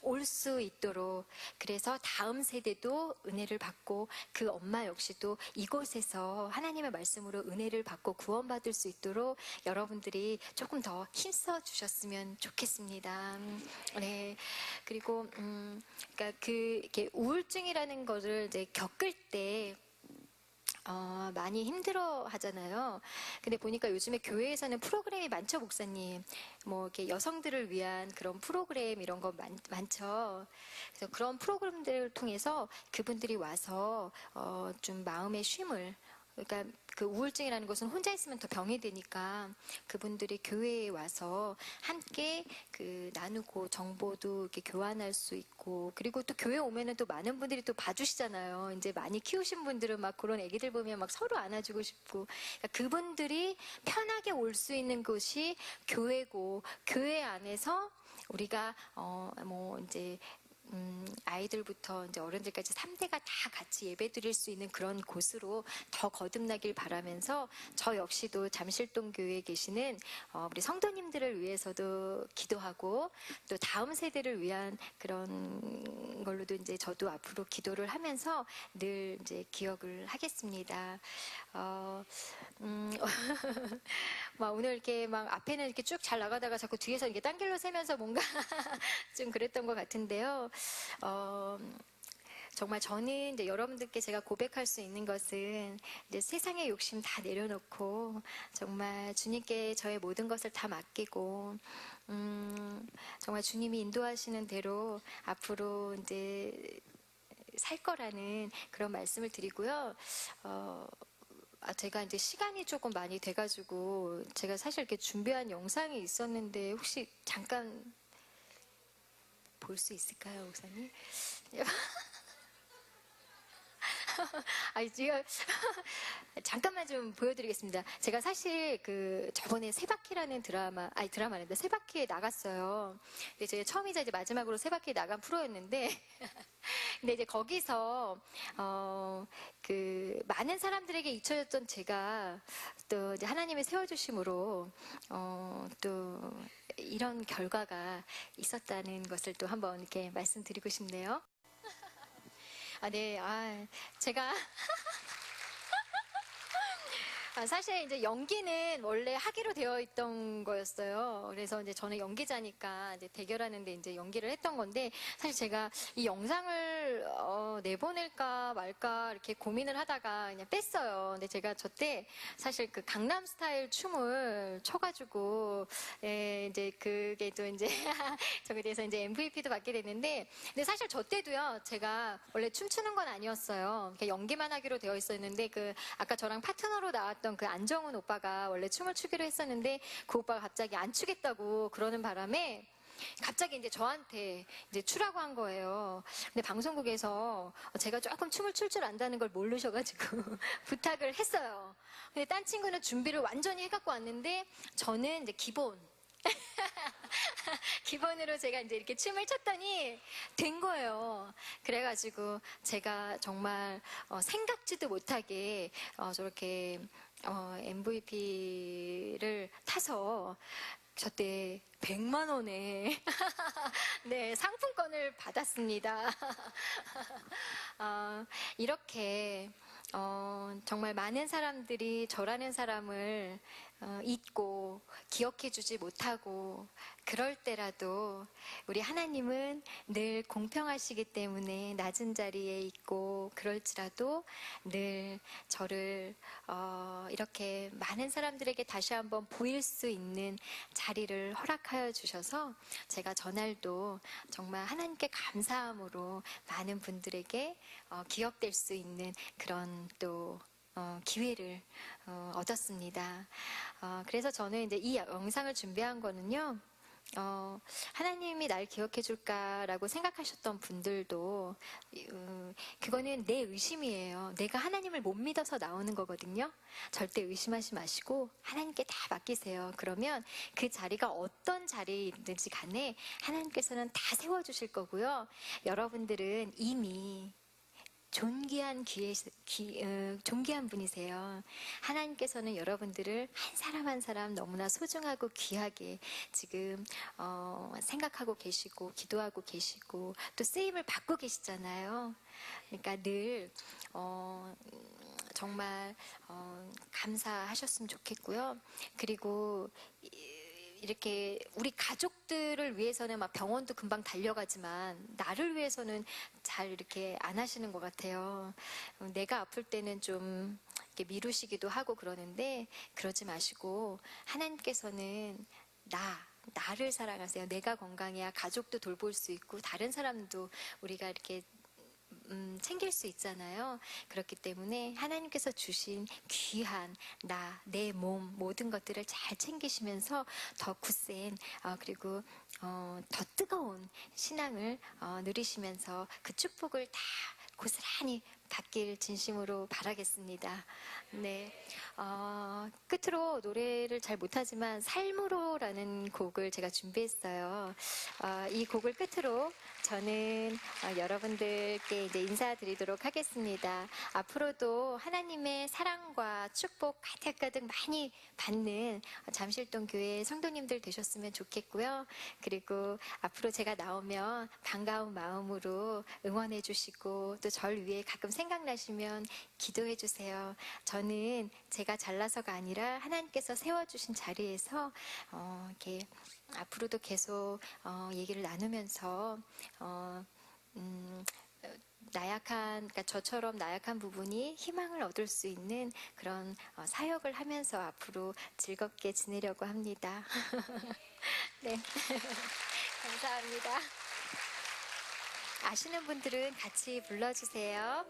올 수 있도록, 그래서 다음 세대도 은혜를 받고 그 엄마 역시도 이곳에서 하나님의 말씀으로 은혜를 받고 구원받을 수 있도록 여러분들이 조금 더 힘써 주셨으면 좋겠습니다. 네. 그리고 그러니까 이렇게 우울증이라는 것을 이제 겪을 때 많이 힘들어 하잖아요. 근데 보니까 요즘에 교회에서는 프로그램이 많죠, 목사님. 뭐, 이렇게 여성들을 위한 그런 프로그램 이런 거 많죠. 그래서 그런 프로그램들을 통해서 그분들이 와서, 좀 마음의 쉼을, 그러니까 그 우울증이라는 것은 혼자 있으면 더 병이 되니까 그분들이 교회에 와서 함께 그 나누고 정보도 이렇게 교환할 수 있고, 그리고 또 교회 오면은 또 많은 분들이 또 봐주시잖아요. 이제 많이 키우신 분들은 막 그런 애기들 보면 막 서로 안아주고 싶고, 그러니까 그분들이 편하게 올 수 있는 곳이 교회고, 교회 안에서 우리가 뭐 이제 아이들부터 이제 어른들까지 3대가 다 같이 예배 드릴 수 있는 그런 곳으로 더 거듭나길 바라면서, 저 역시도 잠실동 교회에 계시는 우리 성도님들을 위해서도 기도하고, 또 다음 세대를 위한 그런 걸로도 이제 저도 앞으로 기도를 하면서 늘 이제 기억을 하겠습니다. 막 오늘 이렇게 막 앞에는 이렇게 쭉 잘 나가다가 자꾸 뒤에서 이렇게 딴 길로 새면서 뭔가 좀 그랬던 것 같은데요. 정말 저는 이제 여러분들께 제가 고백할 수 있는 것은, 이제 세상의 욕심 다 내려놓고 정말 주님께 저의 모든 것을 다 맡기고, 정말 주님이 인도하시는 대로 앞으로 이제 살 거라는 그런 말씀을 드리고요. 제가 이제 시간이 조금 많이 돼가지고 제가 사실 이렇게 준비한 영상이 있었는데 혹시 잠깐 볼 수 있을까요, 목사님? 지금 잠깐만 좀 보여드리겠습니다. 제가 사실 그 저번에 세바퀴라는 드라마인데 세바퀴에 나갔어요. 근데 제가 처음이자 이제 마지막으로 세바퀴에 나간 프로였는데, 근데 이제 거기서 그 많은 사람들에게 잊혀졌던 제가 또 이제 하나님의 세워주심으로 또 이런 결과가 있었다는 것을 또 한번 이렇게 말씀드리고 싶네요. 네, 제가 사실 이제 연기는 원래 하기로 되어 있던 거였어요. 그래서 이제 저는 연기자니까 이제 대결하는데 이제 연기를 했던 건데, 사실 제가 이 영상을 내보낼까 말까 이렇게 고민을 하다가 그냥 뺐어요. 근데 제가 저때 사실 그 강남 스타일 춤을 춰가지고, 이제 그게 또 이제 저에 대해서 이제 MVP도 받게 됐는데, 근데 사실 저 때도요, 제가 원래 춤추는 건 아니었어요. 그냥 연기만 하기로 되어 있었는데, 그 아까 저랑 파트너로 나왔던 그 안정훈 오빠가 원래 춤을 추기로 했었는데, 그 오빠가 갑자기 안 추겠다고 그러는 바람에 갑자기 이제 저한테 이제 추라고 한 거예요. 근데 방송국에서 제가 조금 춤을 출 줄 안다는 걸 모르셔가지고 부탁을 했어요. 근데 딴 친구는 준비를 완전히 해갖고 왔는데, 저는 이제 기본으로 제가 이제 이렇게 춤을 췄더니 된 거예요. 그래가지고 제가 정말 생각지도 못하게 저렇게 MVP를 타서 저때 100만 원의 네, 상품권을 받았습니다. 이렇게 정말 많은 사람들이 저라는 사람을 잊고 기억해주지 못하고, 그럴 때라도 우리 하나님은 늘 공평하시기 때문에 낮은 자리에 있고, 그럴지라도 늘 저를 이렇게 많은 사람들에게 다시 한번 보일 수 있는 자리를 허락하여 주셔서, 제가 전날도 정말 하나님께 감사함으로 많은 분들에게 기억될 수 있는 그런 또 기회를 얻었습니다. 그래서 저는 이제 이 영상을 준비한 거는요, 하나님이 날 기억해 줄까라고 생각하셨던 분들도, 그거는 내 의심이에요. 내가 하나님을 못 믿어서 나오는 거거든요. 절대 의심하지 마시고 하나님께 다 맡기세요. 그러면 그 자리가 어떤 자리이든지 간에 하나님께서는 다 세워주실 거고요. 여러분들은 이미 존귀한 존귀한 분이세요. 하나님께서는 여러분들을 한 사람 한 사람 너무나 소중하고 귀하게 지금 생각하고 계시고 기도하고 계시고 또 쓰임을 받고 계시잖아요. 그러니까 늘 정말 감사하셨으면 좋겠고요. 그리고 이렇게 우리 가족들을 위해서는 막 병원도 금방 달려가지만 나를 위해서는 잘 이렇게 안 하시는 것 같아요. 내가 아플 때는 좀 이렇게 미루시기도 하고 그러는데 그러지 마시고 하나님께서는 나를 사랑하세요. 내가 건강해야 가족도 돌볼 수 있고 다른 사람도 우리가 이렇게 챙길 수 있잖아요. 그렇기 때문에 하나님께서 주신 귀한 내 몸 모든 것들을 잘 챙기시면서 더 굳센 그리고 더 뜨거운 신앙을 누리시면서 그 축복을 다 고스란히 받길 진심으로 바라겠습니다. 네, 끝으로 노래를 잘 못하지만 삶으로라는 곡을 제가 준비했어요. 이 곡을 끝으로 저는 여러분들께 이제 인사드리도록 하겠습니다. 앞으로도 하나님의 사랑과 축복 가득가득 많이 받는 잠실동 교회 성도님들 되셨으면 좋겠고요. 그리고 앞으로 제가 나오면 반가운 마음으로 응원해 주시고 또 절 위해 가끔 생각나시면 기도해 주세요. 저는 제가 잘나서가 아니라 하나님께서 세워주신 자리에서 이렇게 앞으로도 계속 얘기를 나누면서 그러니까 저처럼 나약한 부분이 희망을 얻을 수 있는 그런 사역을 하면서 앞으로 즐겁게 지내려고 합니다. 네, 감사합니다. 아시는 분들은 같이 불러주세요.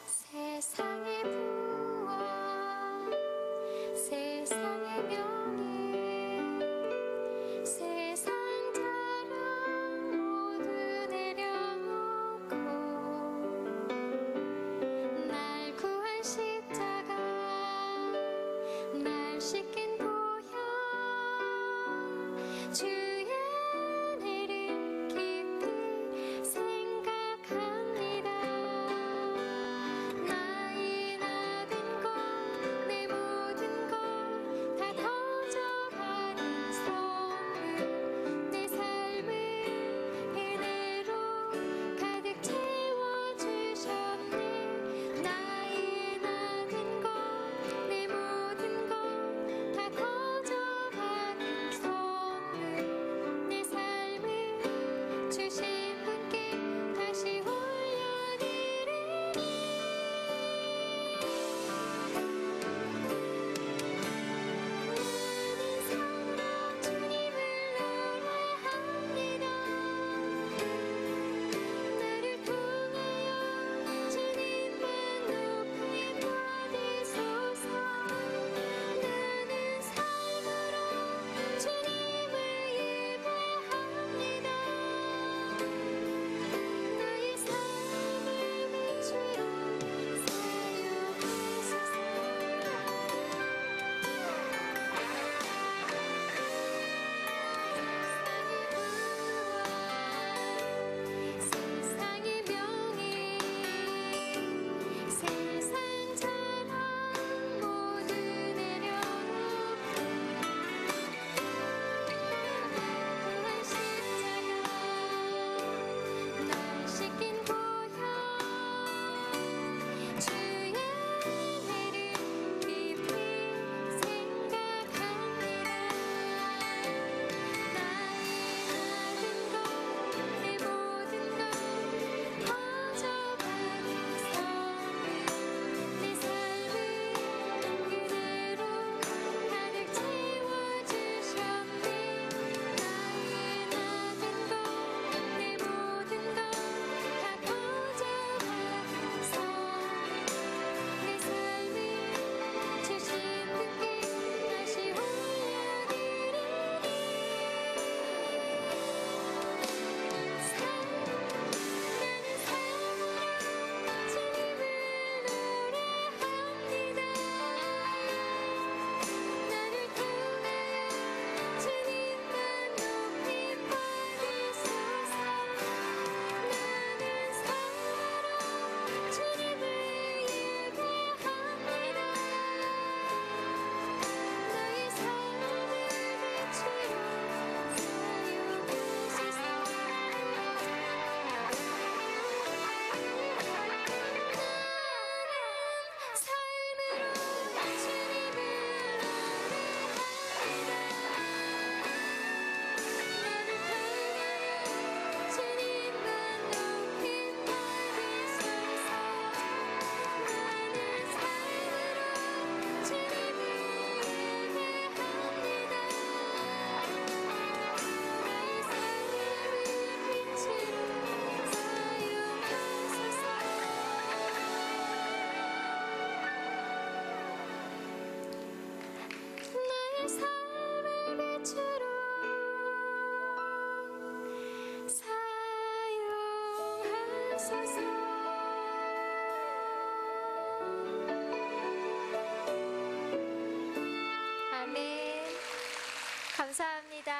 세상의 부와 세상의 명예 세상 다 주소서. 아멘. 감사합니다.